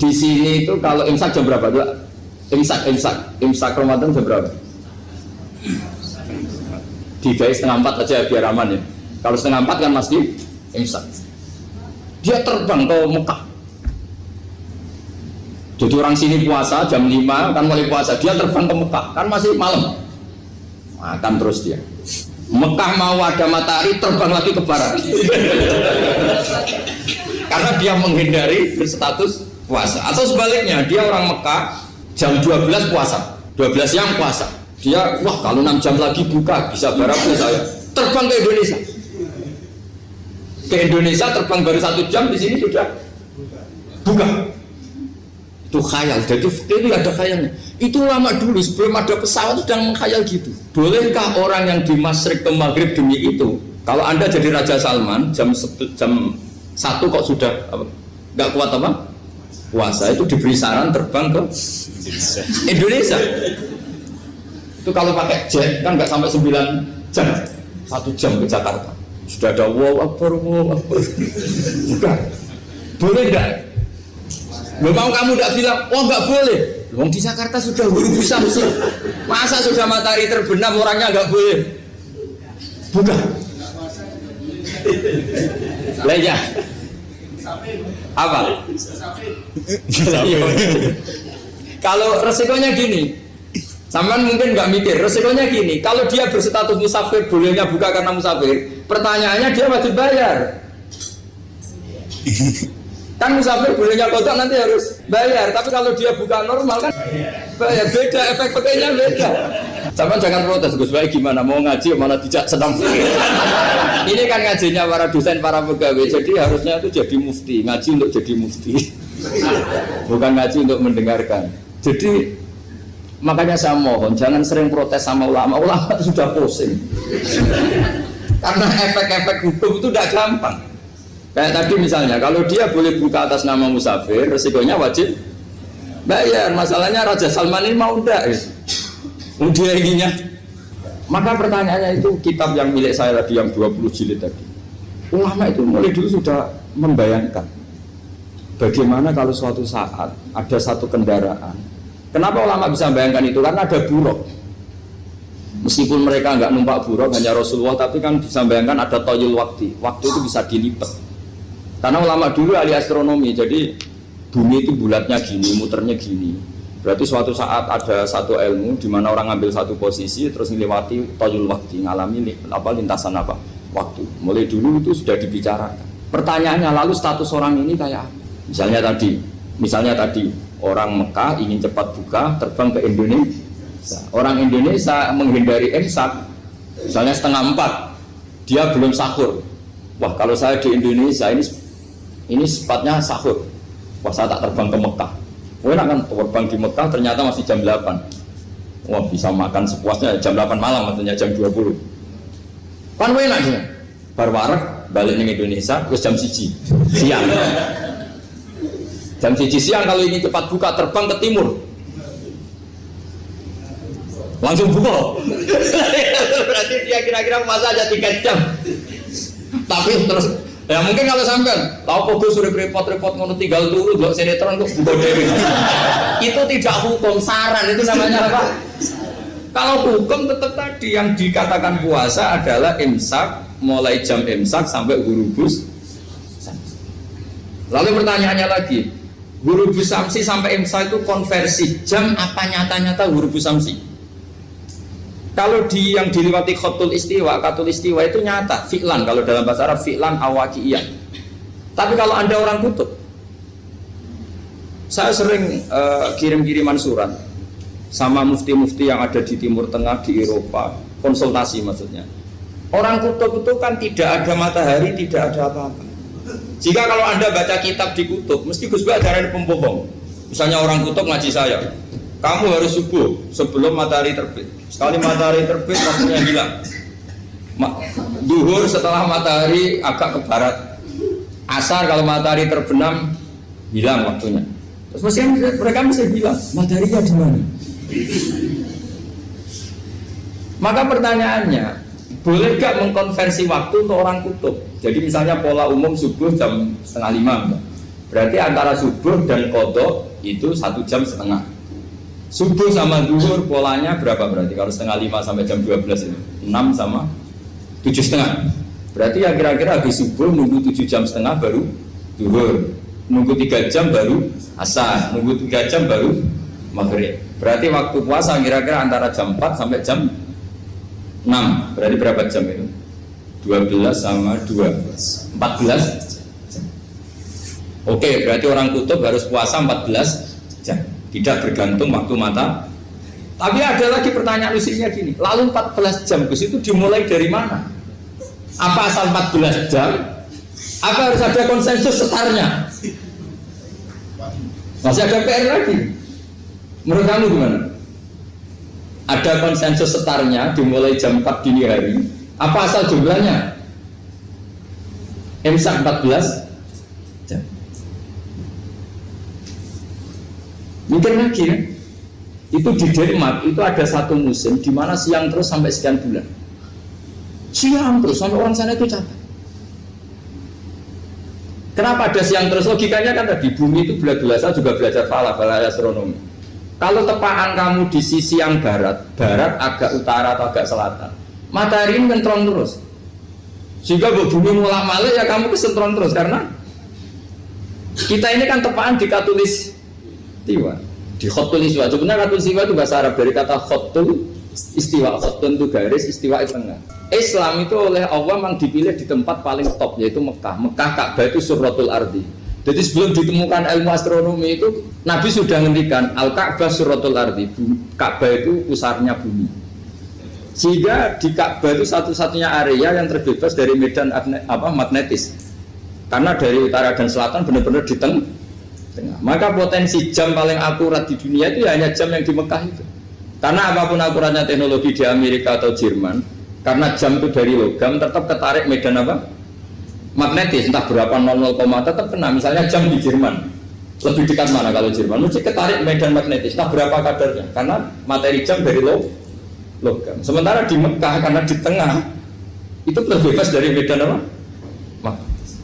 Di sini itu kalau imsak jam berapa? Imsak Ramadan jam berapa? Digai 3:30 aja biar aman ya. Kalau 3:30 kan masih imsak. Dia terbang ke Mekah. Jadi orang sini puasa jam 5 kan mulai puasa. Dia terbang ke Mekah kan masih malam. Makan terus dia. Mekah mau ada matahari terbang lagi ke barat. Karena dia menghindari berstatus puasa. Atau sebaliknya dia orang Mekah jam 12 puasa, 12 siang puasa. Dia wah kalau 6 jam lagi buka bisa barat saya. Terbang ke Indonesia. Ke Indonesia terbang baru 1 jam di sini sudah buka. Itu khayal. Jadi itu ada khayalnya. Itu lama dulu sebelum ada pesawat sedang mengkhayal gitu. Bolehkah orang yang di Masyrik ke Maghrib demi itu? Kalau Anda jadi Raja Salman jam 1 kok sudah nggak kuat apa? Puasa itu diberi saran terbang ke Indonesia. Itu kalau pakai jet kan nggak sampai 9 jam, 1 jam ke Jakarta. Sudah ada wow akbar. Bukan. Boleh nggak? Belum mau kamu nggak bilang, oh nggak boleh. Wong di Jakarta sudah bisa sih. Masa sudah matahari terbenam orangnya nggak boleh? Bukan. Lah ya. Apa? Kalau resikonya gini, sampean mungkin nggak mikir, resikonya gini, kalau dia berstatus musafir, bolehnya buka karena musafir, pertanyaannya dia wajib bayar. Kan musafir bolehnya kodok nanti harus bayar, tapi kalau dia buka normal kan bayar, beda, efek pakainya beda. Sampean jangan protes, Gus Baik gimana mau ngaji mana tidak sedang fikir. Ini kan ngajinya para dosen, para pegawai, jadi harusnya itu jadi mufti, ngaji untuk jadi mufti, bukan ngaji untuk mendengarkan. Jadi makanya saya mohon jangan sering protes sama ulama, ulama itu sudah pusing. Karena efek-efek hukum itu tidak gampang. Kayak tadi misalnya, kalau dia boleh buka atas nama musafir, resikonya wajib bayar. Masalahnya Raja Salman ini mau enggak? Dia inginnya. Maka pertanyaannya itu kitab yang milik saya tadi yang 20 jilid tadi. Ulama itu mulai dulu sudah membayangkan bagaimana kalau suatu saat ada satu kendaraan. Kenapa ulama bisa membayangkan itu? Karena ada buruk. Meskipun mereka nggak numpak buruk hanya Rasulullah, tapi kan bisa membayangkan ada toyul waktu. Waktu itu bisa dilipat. Karena ulama dulu ahli astronomi, jadi bumi itu bulatnya gini, muternya gini. Berarti suatu saat ada satu ilmu di mana orang ambil satu posisi terus melewati toyul waktu, ngalami lintasan waktu. Mulai dulu itu sudah dibicarakan. Pertanyaannya lalu status orang ini kayak apa? Misalnya tadi orang Mekah ingin cepat buka terbang ke Indonesia. Orang Indonesia menghindari imsak, misalnya 3:30, dia belum sahur. Wah kalau saya di Indonesia ini sifatnya sahur. Wah saya tak terbang ke Mekah. Enak kan terbang di Mekah ternyata masih jam 8. Wah bisa makan sepuasnya jam 8 malam, maksudnya jam 20. Kan enak dia. Bar wareg balik ke Indonesia terus jam 1 siang. Jam 1 siang kalau ini cepat buka terbang ke timur. Langsung buka. Berarti dia kira-kira masa aja 3 jam. Tapi terus ya mungkin kalau sampean tahu kok suruh repot-repot ngono tinggal turu delok sinetron kok buka dhewe. Itu tidak hukum, saran itu namanya apa? Kalau hukum tetap tadi yang dikatakan puasa adalah imsak, mulai jam imsak sampai ghurubus. Lalu pertanyaannya lagi, ghurubus samsi sampai imsak itu konversi jam apa nyata-nyata ghurubus samsi? Kalau yang dilewati khatul istiwa itu nyata, fi'lan, kalau dalam bahasa Arab fi'lan awaqiyah. Tapi kalau Anda orang kutub, saya sering kirim-kiriman surat sama mufti-mufti yang ada di Timur Tengah, di Eropa, konsultasi maksudnya. Orang kutub itu kan tidak ada matahari, tidak ada apa-apa. Jika kalau Anda baca kitab di kutub, mesti Gus Bak ajaran pembohong. Misalnya orang kutub ngaji saya, kamu harus subuh sebelum matahari terbit. Sekali matahari terbit, waktunya hilang. Duhur setelah matahari agak ke barat. Asar kalau matahari terbenam, hilang waktunya. Terus mereka mesti bilang, mataharinya di mana? Maka pertanyaannya, boleh gak mengkonversi waktu untuk orang kutub? Jadi misalnya pola umum subuh jam 4:30. Berarti antara subuh dan qadha itu 1,5 jam. Subuh sama zuhur polanya berapa berarti? Kalau 4:30 sampai jam 12 itu 6 sama 7,5. Berarti ya kira-kira habis subuh nunggu 7,5 jam baru zuhur, nunggu 3 jam baru asar, nunggu 3 jam baru maghrib. Berarti waktu puasa kira-kira antara jam 4 sampai jam 6. Berarti berapa jam itu? 12 sama 2 14 jam. Oke, berarti orang kutub harus puasa 14 jam. Tidak bergantung waktu mata. Tapi ada lagi pertanyaan lucunya gini, lalu 14 jam Gus itu dimulai dari mana? Apa asal 14 jam? Apa harus ada konsensus setarnya? Masih ada PR lagi. Menurut kamu gimana? Ada konsensus setarnya dimulai jam 4 dini hari. Apa asal jumlahnya? Imsak 14 jam. Mungkin lagi kan? Itu di Denmark itu ada satu musim di mana siang terus sampai sekian bulan. Siang terus sampai orang sana itu capek. Kenapa ada siang terus? Logikanya kan tadi bumi itu bulat-bulat. Saya juga belajar falak astronomi. Kalau tepaan kamu di sisi yang barat agak utara atau agak selatan, matahari ini ngentrong terus. Sehingga bumi mulak malik ya kamu kesentron terus karena kita ini kan tepaan di katulis istiwa, di khotul istiwa. Sebenarnya katulis istiwa itu bahasa Arab dari kata khotul istiwa. Khotul itu garis, istiwa itu tengah. Islam itu oleh Allah memang dipilih di tempat paling top yaitu Mekah. Mekah Ka'bah itu suratul ardi. Jadi sebelum ditemukan ilmu astronomi itu Nabi sudah ngendikan Al-Ka'bah suratul ardi. Ka'bah itu pusarnya bumi. Sehingga di Ka'bah itu satu-satunya area yang terbebas dari medan magnetis. Karena dari utara dan selatan benar-benar di tengah. Maka potensi jam paling akurat di dunia itu hanya jam yang di Mekah itu. Karena apapun akuratnya teknologi di Amerika atau Jerman, karena jam itu dari logam tetap ketarik medan magnetis, entah berapa 00, tetap kena. Misalnya jam di Jerman lebih dekat mana kalau Jerman? Mesti ketarik medan magnetis, entah berapa kadarnya, karena materi jam dari logam. Sementara di Mekah karena di tengah itu terbebas dari medan magnetis.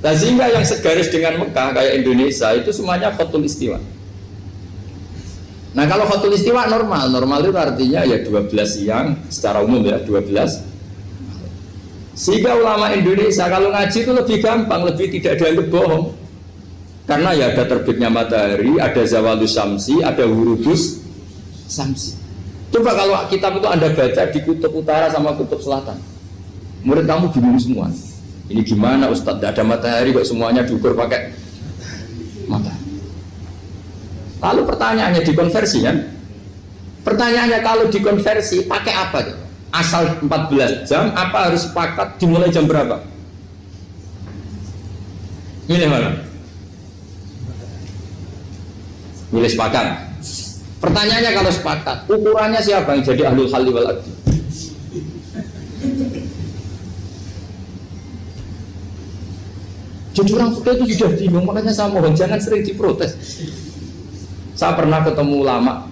Nah, sehingga yang segaris dengan Mekah kayak Indonesia itu semuanya khotul istiwa. Nah kalau khotul istiwa normal itu artinya ya 12 siang secara umum ya 12. Sehingga ulama Indonesia kalau ngaji itu lebih gampang, lebih tidak dianggap bohong. Karena ya ada terbitnya matahari, ada zawalus syamsi, ada hurubus syamsi. Coba kalau kitab itu Anda baca di kutub utara sama kutub selatan, murid kamu bingung semua. Ini gimana Ustadz, tidak ada matahari kok semuanya diukur pakai matahari. Lalu pertanyaannya dikonversi kan? Pertanyaannya kalau dikonversi pakai apa? Asal 14 jam apa harus sepakat dimulai jam berapa? Milih mana? Milih sepakat. Pertanyaannya kalau sepakat, ukurannya siapa yang jadi ahlul halli wal aqdi? Jadi orang fikih itu sudah bingung, makanya saya mohon jangan sering diprotes. Saya pernah ketemu ulama,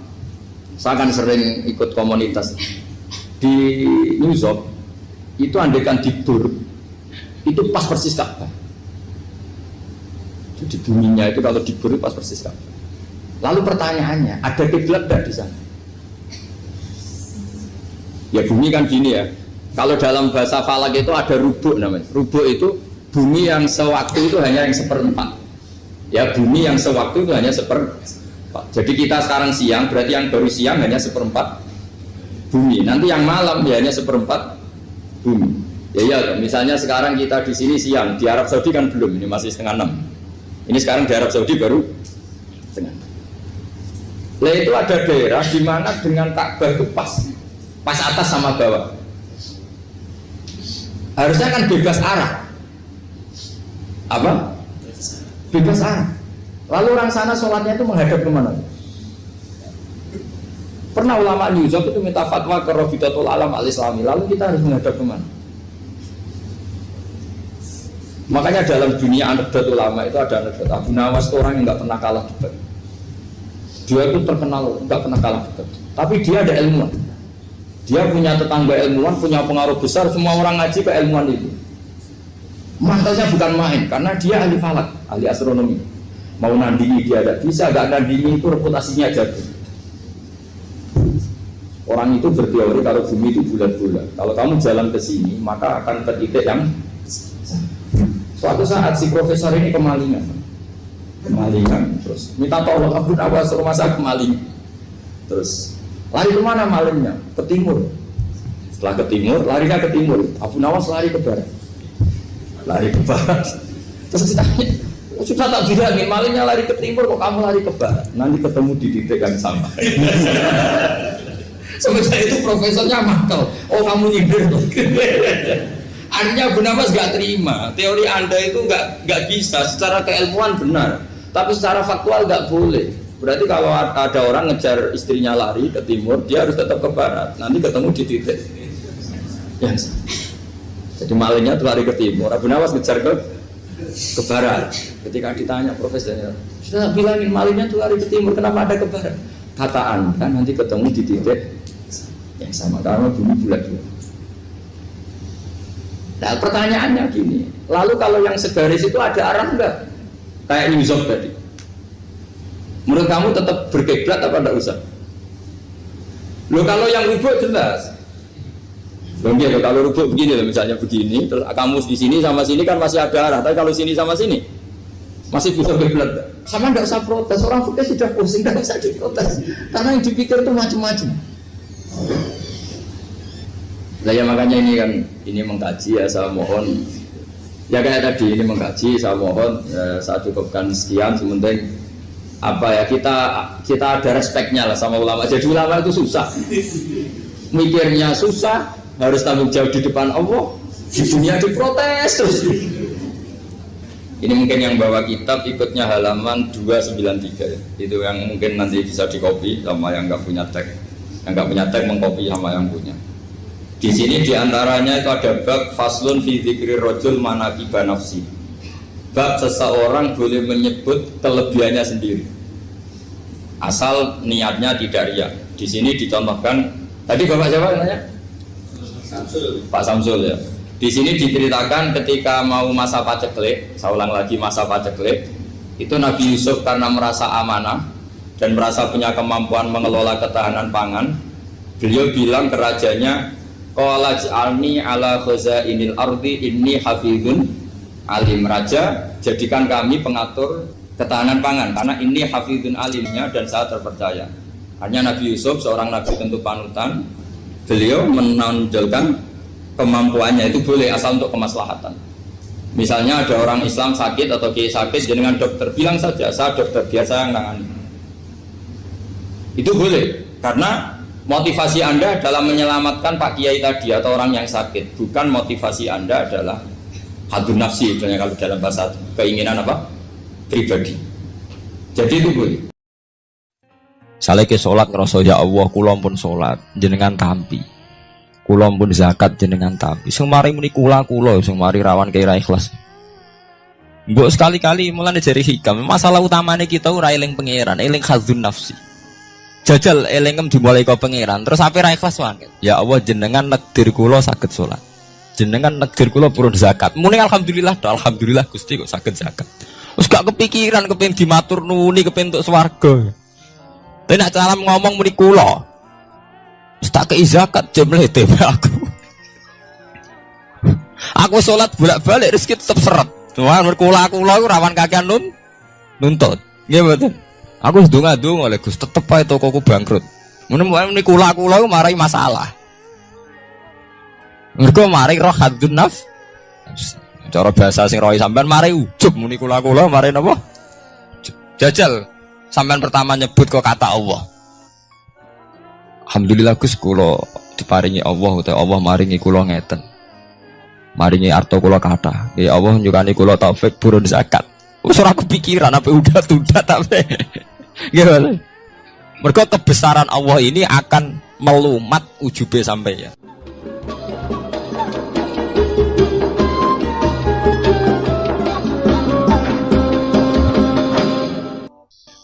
saya kan sering ikut komunitas di New York, itu andaikan dibur, itu pas persis Ka'bah. Jadi buminya itu kalau dibur pas persis Ka'bah. Lalu pertanyaannya, ada kiblat tidak di sana? Ya bumi kan gini ya, kalau dalam bahasa falak itu ada rubuk namanya. Rubuk itu bumi yang sewaktu itu hanya yang seperempat. Ya bumi yang sewaktu itu hanya seperempat. Jadi kita sekarang siang, berarti yang baru siang hanya seperempat bumi. Nanti yang malam ya hanya seperempat bumi. Ya, misalnya sekarang kita di sini siang, di Arab Saudi kan belum, ini masih 5:30. Ini sekarang di Arab Saudi baru 5:30. Lah itu ada daerah di mana dengan Ka'bah itu pas atas sama bawah. Harusnya kan bebas arah. Apa? Bebas arah. Lalu orang sana sholatnya itu menghadap kemana? Pernah ulama New York itu minta fatwa ke Rabidatul Alam al-Islami. Lalu kita harus menghadap kemana? Makanya dalam dunia anekdot ulama itu ada anekdot Abu Nawas itu orang yang nggak pernah kalah debat. Dia itu terkenal nggak pernah kalah debat. Tapi dia ada ilmuwan. Dia punya tetangga ilmuwan, punya pengaruh besar. Semua orang ngaji ke ilmuwan itu. Mantelnya bukan main, karena dia ahli falak, ahli astronomi. Mau nandingi dia tidak bisa, gak nandingi itu reputasinya jatuh. Orang itu berteori kalau bumi itu bulat-bulat. Kalau kamu jalan ke sini, maka akan ke titik yang suatu saat si profesor ini kemalingan, terus minta tolong Abu Nawas rumah saya kemalingan. Terus lari kemana malingnya? Ke timur. Setelah ke timur, larinya ke timur. Abu Nawas lari ke barat. Lari ke barat. Terus ditanya, sudah tak bilangin malingnya lari ke timur kok kamu lari ke barat? Nanti ketemu di titik yang sama. Sementara itu profesornya makal. Oh kamu nyindir loh. Artinya Abu Nawas gak terima. Teori Anda itu gak bisa. Secara keilmuan benar, tapi secara faktual gak boleh. Berarti kalau ada orang ngejar istrinya lari ke timur, dia harus tetap ke barat. Nanti ketemu di titik yang sama. Jadi malingnya tuh lari ke timur, Abu Nawas ngejar ke barat. Ketika ditanya profesornya, sudah bilangin malingnya tuh lari ke timur, kenapa ada ke barat? Kata Anda nanti ketemu di titik yang sama karena bumi bulat-bulat. Nah pertanyaannya gini, lalu kalau yang segaris itu ada arah enggak? Kayak New York tadi. Menurut kamu tetap berkiblat apa enggak usah? Loh kalau yang rubuk jelas. Mungkin kalau rubuk begini loh, misalnya begini, terus kamus di sini sama sini kan masih ada arah, tapi kalau sini sama sini masih bisa berbelat. Sama nggak usah protes, orang fikih sudah pusing, nggak usah diprotes, karena yang dipikir itu macam-macam. Nah ya makanya ini mengkaji ya, saya mohon ya kayak tadi ini mengkaji, saya mohon saya cukupkan sekian. Sementing apa ya, kita ada respeknya lah sama ulama. Jadi ulama itu susah, mikirnya susah, harus tanggung jawab di depan Allah, di dunia diprotes terus. Ini mungkin yang bawa kitab ikutnya halaman 293 ya. Itu yang mungkin nanti bisa dikopi sama yang nggak punya tag. Yang nggak punya tag mengkopi sama yang punya. Di sini diantaranya itu ada bab faslun fi dzikri rajul manaqiba nafsi. Bab seseorang boleh menyebut kelebihannya sendiri. Asal niatnya tidak riya. Di sini dicontohkan, tadi Bapak siapa namanya? Samsul. Pak Samsul ya. Di sini diceritakan ketika mau masa paceklik, saya ulang lagi masa paceklik, itu Nabi Yusuf karena merasa amanah dan merasa punya kemampuan mengelola ketahanan pangan, beliau bilang ke rajanya, qala ij'alni ala khazainil ardi inni hafizun alim. Raja, jadikan kami pengatur ketahanan pangan karena ini hafizun alimnya dan saya terpercaya. Hanya Nabi Yusuf seorang nabi tentu panutan, beliau menonjolkan kemampuannya itu boleh asal untuk kemaslahatan. Misalnya ada orang Islam sakit atau kiai sakit, dengan dokter bilang saja saya dokter biasa yang nangani. Itu boleh karena motivasi Anda dalam menyelamatkan Pak Kiai tadi atau orang yang sakit, bukan motivasi Anda adalah hadun nafsi, misalnya kalau dalam bahasa keinginan apa? Pribadi. Jadi itu boleh. Saleke sholat ngerasa ya Allah kula pun sholat jenengan tampi. Kula pun zakat jenengan tampi. Sing mari muni kula sing mari rawan kira ikhlas. Mbok sekali-kali mulane jari hikam. Masalah utamane kita ora eling pangeran, eling khadzun nafsi. Jajal elingem dimulai kok pangeran, terus ape ra ikhlas wae. Ya Allah jenengan nekdir kula saged salat. Jenengan nekdir kula purun zakat. Muni alhamdulillah, alhamdulillah Gusti kok saged zakat. Wis gak kepikiran kepengin dimatur nuni kepengin entuk swarga. Tapi nek salam ngomong muni kula. Tak kei zakat jemlete aku. Aku sholat bolak-balik rezeki tetep seret. Cuma kula rawan kakean nuntut. Nggih mboten. Aku ndonga-ndonga oleh Gus tetep ae tokoku bangkrut. Muni kula marai masalah. Mergo mari roh hadun nafs. Cara bahasa sing roh sampean mari ujub muni kula mari napa? Jajal sampean pertama nyebut kok kata Allah. Alhamdulillah Gus kula diparingi Allah utawa Allah maringi kula ngeten. Maringi arto kula kathah. Ya Allah nyukani kula taufik purun zakat. Wis ora kepikiran apa udah tunda tapi. Nggih. Mergo kebesaran Allah ini akan melumat ujube sampeyan.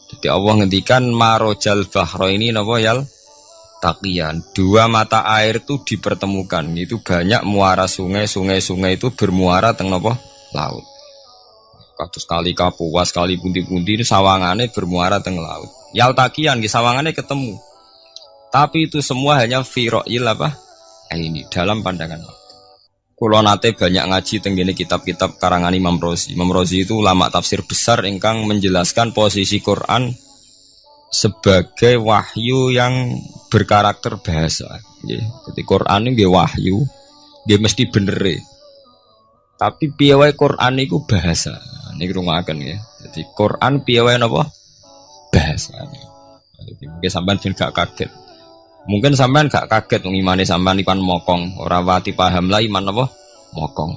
Jadi Allah ngendikan marojal bahro ini napa yal? Taqiyan, dua mata air itu dipertemukan. Itu banyak muara sungai itu bermuara teng napa? Laut. Kados kali Kapuas, kali pundi-pundi ini sawangane bermuara teng laut. Yal taqiyan, sawangane ketemu. Tapi itu semua hanya firoil apa? Ini dalam pandangan. Kula nate banyak ngaji teng ngene kitab-kitab karangan Imam Rozi. Imam Rozi itu ulama tafsir besar ingkang menjelaskan posisi Quran sebagai wahyu yang berkarakter bahasa. Jadi Quran ini wahyu, dia mesti bener. Tapi piye wae Quran itu bahasa. Niki rungokaken ya. Jadi Quran piye wae napa? Bahasa. Jadi mungkin sampean gak kaget. Mungkin sampean gak kaget wong imane sampean ipan mokong, ora wati paham lah iman apa? Mokong.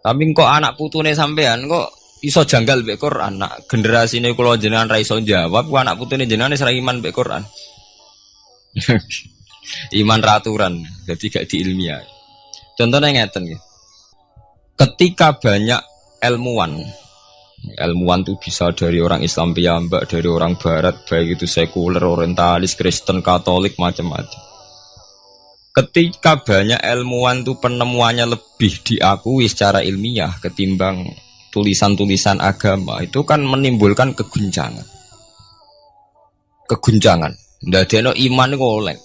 Tapi kok anak putune sampean kok iso janggal mbek Quran. Nak generasine kula jenengan ra iso jawab, ku anak putune jenengan wis ra iman mbek Quran. Iman raturan, jadi gak diilmiah. Contohnya ngeten ya. Ketika banyak ilmuwan itu bisa dari orang Islam piyambak, dari orang Barat, baik itu sekuler, orientalis, Kristen, Katolik, macam-macam. Ketika banyak ilmuwan itu penemuannya lebih diakui secara ilmiah ketimbang tulisan-tulisan agama, itu kan menimbulkan keguncangan. Ndak ada iman itu oleh.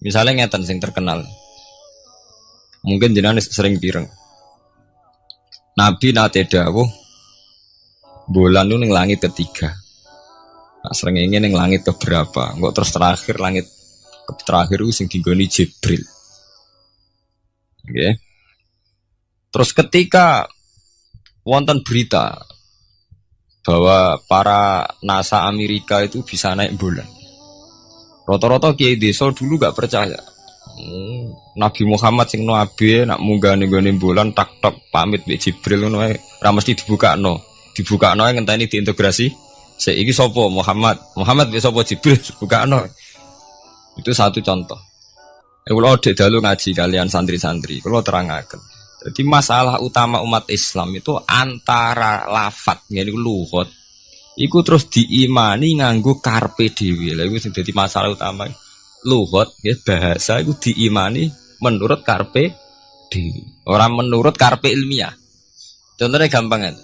Misalnya ngeten sing terkenal. Mungkin jenengan sering pireng. Nabi nate dawuh bulan itu ning langit ketiga. Nah, srengenge ning langit keberapa? Engko terus terakhir langit terakhir itu sing digoni Jibril. Oke. Terus ketika wonten berita bahwa para NASA Amerika itu bisa naik bulan. Rata-rata kiai desa dulu gak percaya. Nabi Muhammad sing nabi nak munggah ning gone bulan tak pamit mbek Jibril ngono ae. Ora mesti dibukakno. Dibukakno ngenteni diintegrasi. Saiki sapa Muhammad? Muhammad mbek sapa Jibril dibukakno. Itu satu contoh. Kalau dek dalu ngaji kalian santri-santri, kalau terangaken. Jadi masalah utama umat Islam itu antara lafat, yani luhut. Iku terus diimani nganggo karpe dhewe. Lha iku sing dadi masalah utama. Luhut ya bahasa iku diimani menurut karpe dhewe. Orang menurut karpe ilmiah. Contohnya gampang kan.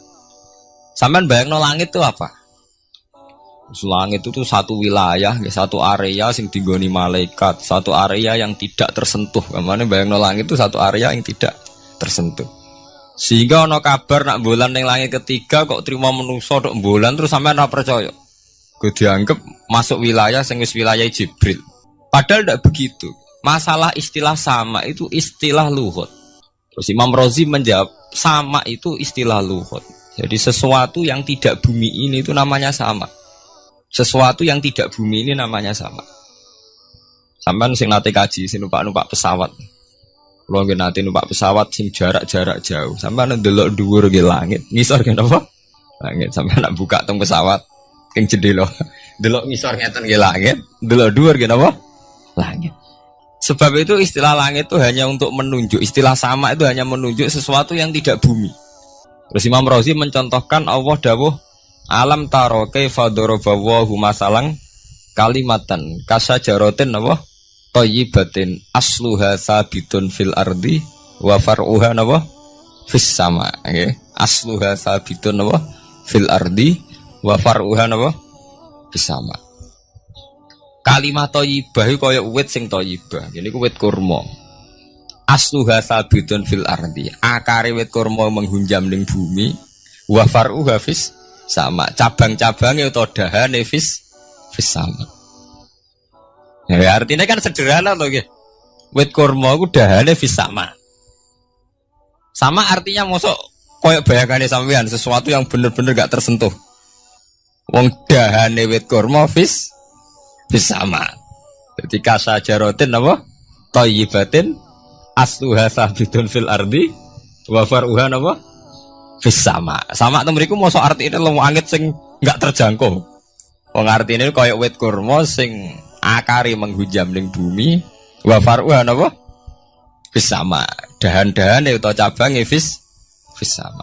Sampean bayangno langit itu apa? Langit itu satu wilayah, satu area yang digoni malaikat, satu area yang tidak tersentuh. Kemana bayangno langit itu satu area yang tidak tersentuh. Sehingga ono kabar nak bulan yang langit ketiga kok terima menungso dok bulan terus sampai ora percaya. Gue dianggap masuk wilayah sing wis wilayah Jibril. Padahal tidak begitu. Masalah istilah sama itu istilah luhut. Terus Imam Razi menjawab sama itu istilah luhut. Jadi sesuatu yang tidak bumi ini itu namanya sama. Sesuatu yang tidak bumi ini namanya sama. Sampai sing nate kaji sing numpak pesawat. Kalau nggak nanti numpak pesawat sing jarak jauh, sampai nanti delok dhuwur ke langit, ngisor ke apa? Langit sampai nak buka tong pesawat, keng jendela, delok ngisor ngeten ke langit, delok dhuwur ke apa? Langit. Sebab itu istilah langit itu hanya untuk menunjuk, istilah sama itu hanya menunjuk sesuatu yang tidak bumi. Terus Imam Razi mencontohkan Allah dawuh, alam taro kaifa daraballahu masalan kalimatan kasajaratin apa? Thayyibatin asluha sabitun fil ardi wa far'uha napa fis sama nggih asluha sabitun napa fil ardi wa far'uha napa fis sama. Kalimat thayyibah iku kaya wit sing thayyibah ngene iku wit kurma asluha sabitun fil ardi akare wit kurma menghunjam ning bumi wa far'uha fis sama cabang-cabange utawa dahane fis sama. Ya, artinya kan sederhana loh, gitu. Wit kurma itu dahane fis sama. Sama artinya mosok koyok bayangane sampean sesuatu yang bener-bener gak tersentuh. Wong dahane wit kurma fis sama. Jadi kasajarotin apa? Thayyibatin asluha sabitun fil ardi wa far'uha apa? Fis sama. Sama temriku mosok artine lemu angit sing gak terjangkau. Wong artine koyok wit kurma sing akari menghujam ning bumi wa far'uha napa fis sama dahan-dahane utawa cabange fis sama.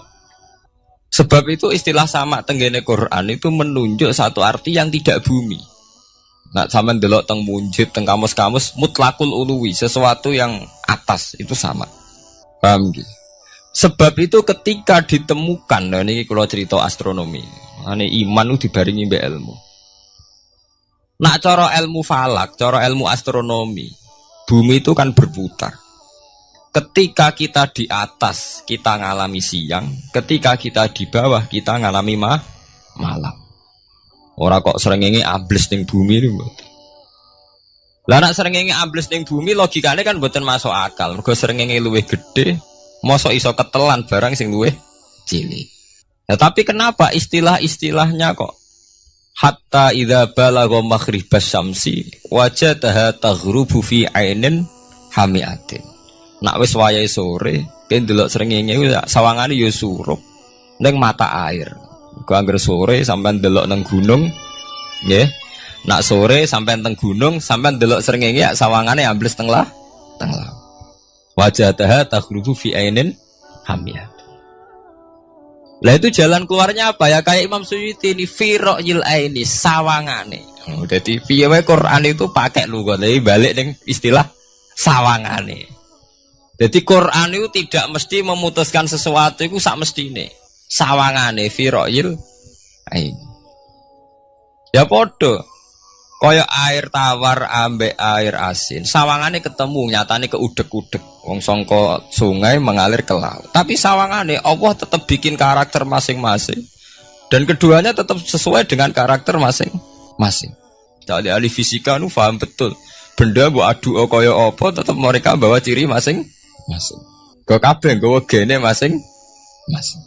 Sebab itu istilah sama tenggene Quran itu menunjuk satu arti yang tidak bumi. Nah sampean delok teng munjid teng kamus-kamus mutlakul uluwi sesuatu yang atas itu sama. Paham nggih? Sebab itu ketika ditemukan nah niki kula cerita astronomi. Ane iman itu dibaringi mbek ilmu. Nak cara ilmu falak, cara ilmu astronomi, bumi itu kan berputar. Ketika kita di atas, kita ngalami siang. Ketika kita di bawah, kita ngalami malam. Orang kok srengenge ambles ning bumi itu. Lah nak srengenge ambles ning bumi, logikanya kan mboten masuk akal. Mergo srengenge luwih gede, mosok iso ketelan barang sing luwih cilik. Nah, tapi kenapa istilah-istilahnya kok hatta idza balagha maghribas syamsi wajadaha taghrubu fi ainin hamiatin. Nak wis wayahe sore, ken delok srengenge sawangane ya surup ning mata air. Ku anggere sore sampean delok nang gunung, nggih. Nak sore sampean teng gunung, sampean delok srengenge sawangane ambles teng laut. Wajadaha taghrubu fi ainin hamiatin. Lah itu jalan keluarnya apa ya kayak Imam Suyuti ini firaqil aini sawangane. Jadi piye wae Quran itu pakai lugat tapi balik ning istilah sawangane. Jadi Quran itu tidak mesti memutuskan sesuatu itu sak mestine. Sawangane firaqil aini. Ya padha. Kaya air tawar ambek air asin. Sawangane ketemu nyatane keudek-udek. Wong sangka sungai mengalir ke laut. Tapi sawangane Allah tetap bikin karakter masing-masing. Dan keduanya tetap sesuai dengan karakter masing-masing. Jadi ahli fisika nu paham betul. Benda mbok adu kaya apa tetap mereka bawa ciri masing-masing. Go kabeh nggawa gene masing-masing.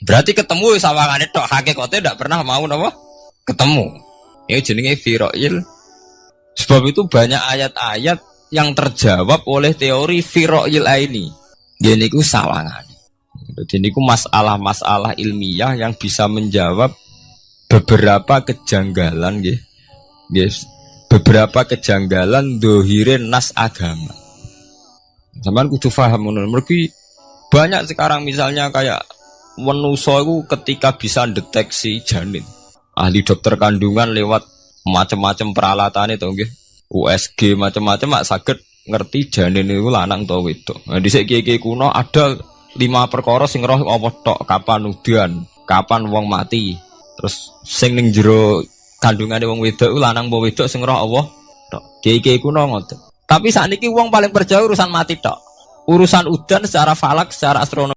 Berarti ketemu sawangane tok, hakikate ndak pernah mau napa? Ketemu. Ini jenenge firoil. Sebab itu banyak ayat-ayat yang terjawab oleh teori firoil ini. Dia niku sawangan. Jadi niku masalah-masalah ilmiah yang bisa menjawab beberapa kejanggalan, nggih. Yes. Beberapa kejanggalan dohirin nas agama. Sampeyan kudu paham ngono. Mergi banyak sekarang misalnya kayak manusa iku ketika bisa deteksi janin. Ahli dokter kandungan lewat macam-macam peralatan itu nggih. USG macam-macam mak saged ngerti janin itu lanang atau wedok. Nah dhisik kiye-kiye kuno ada 5 perkara sing roh apa tok, kapan udan, kapan wong mati. Terus sing ning jero kandungane wong wedok lanang apa wedok sing roh Allah tok. Kiye-kiye kuno ngoten. Tapi sakniki wong paling percaya urusan mati tok. Urusan udan secara falak, secara astronomi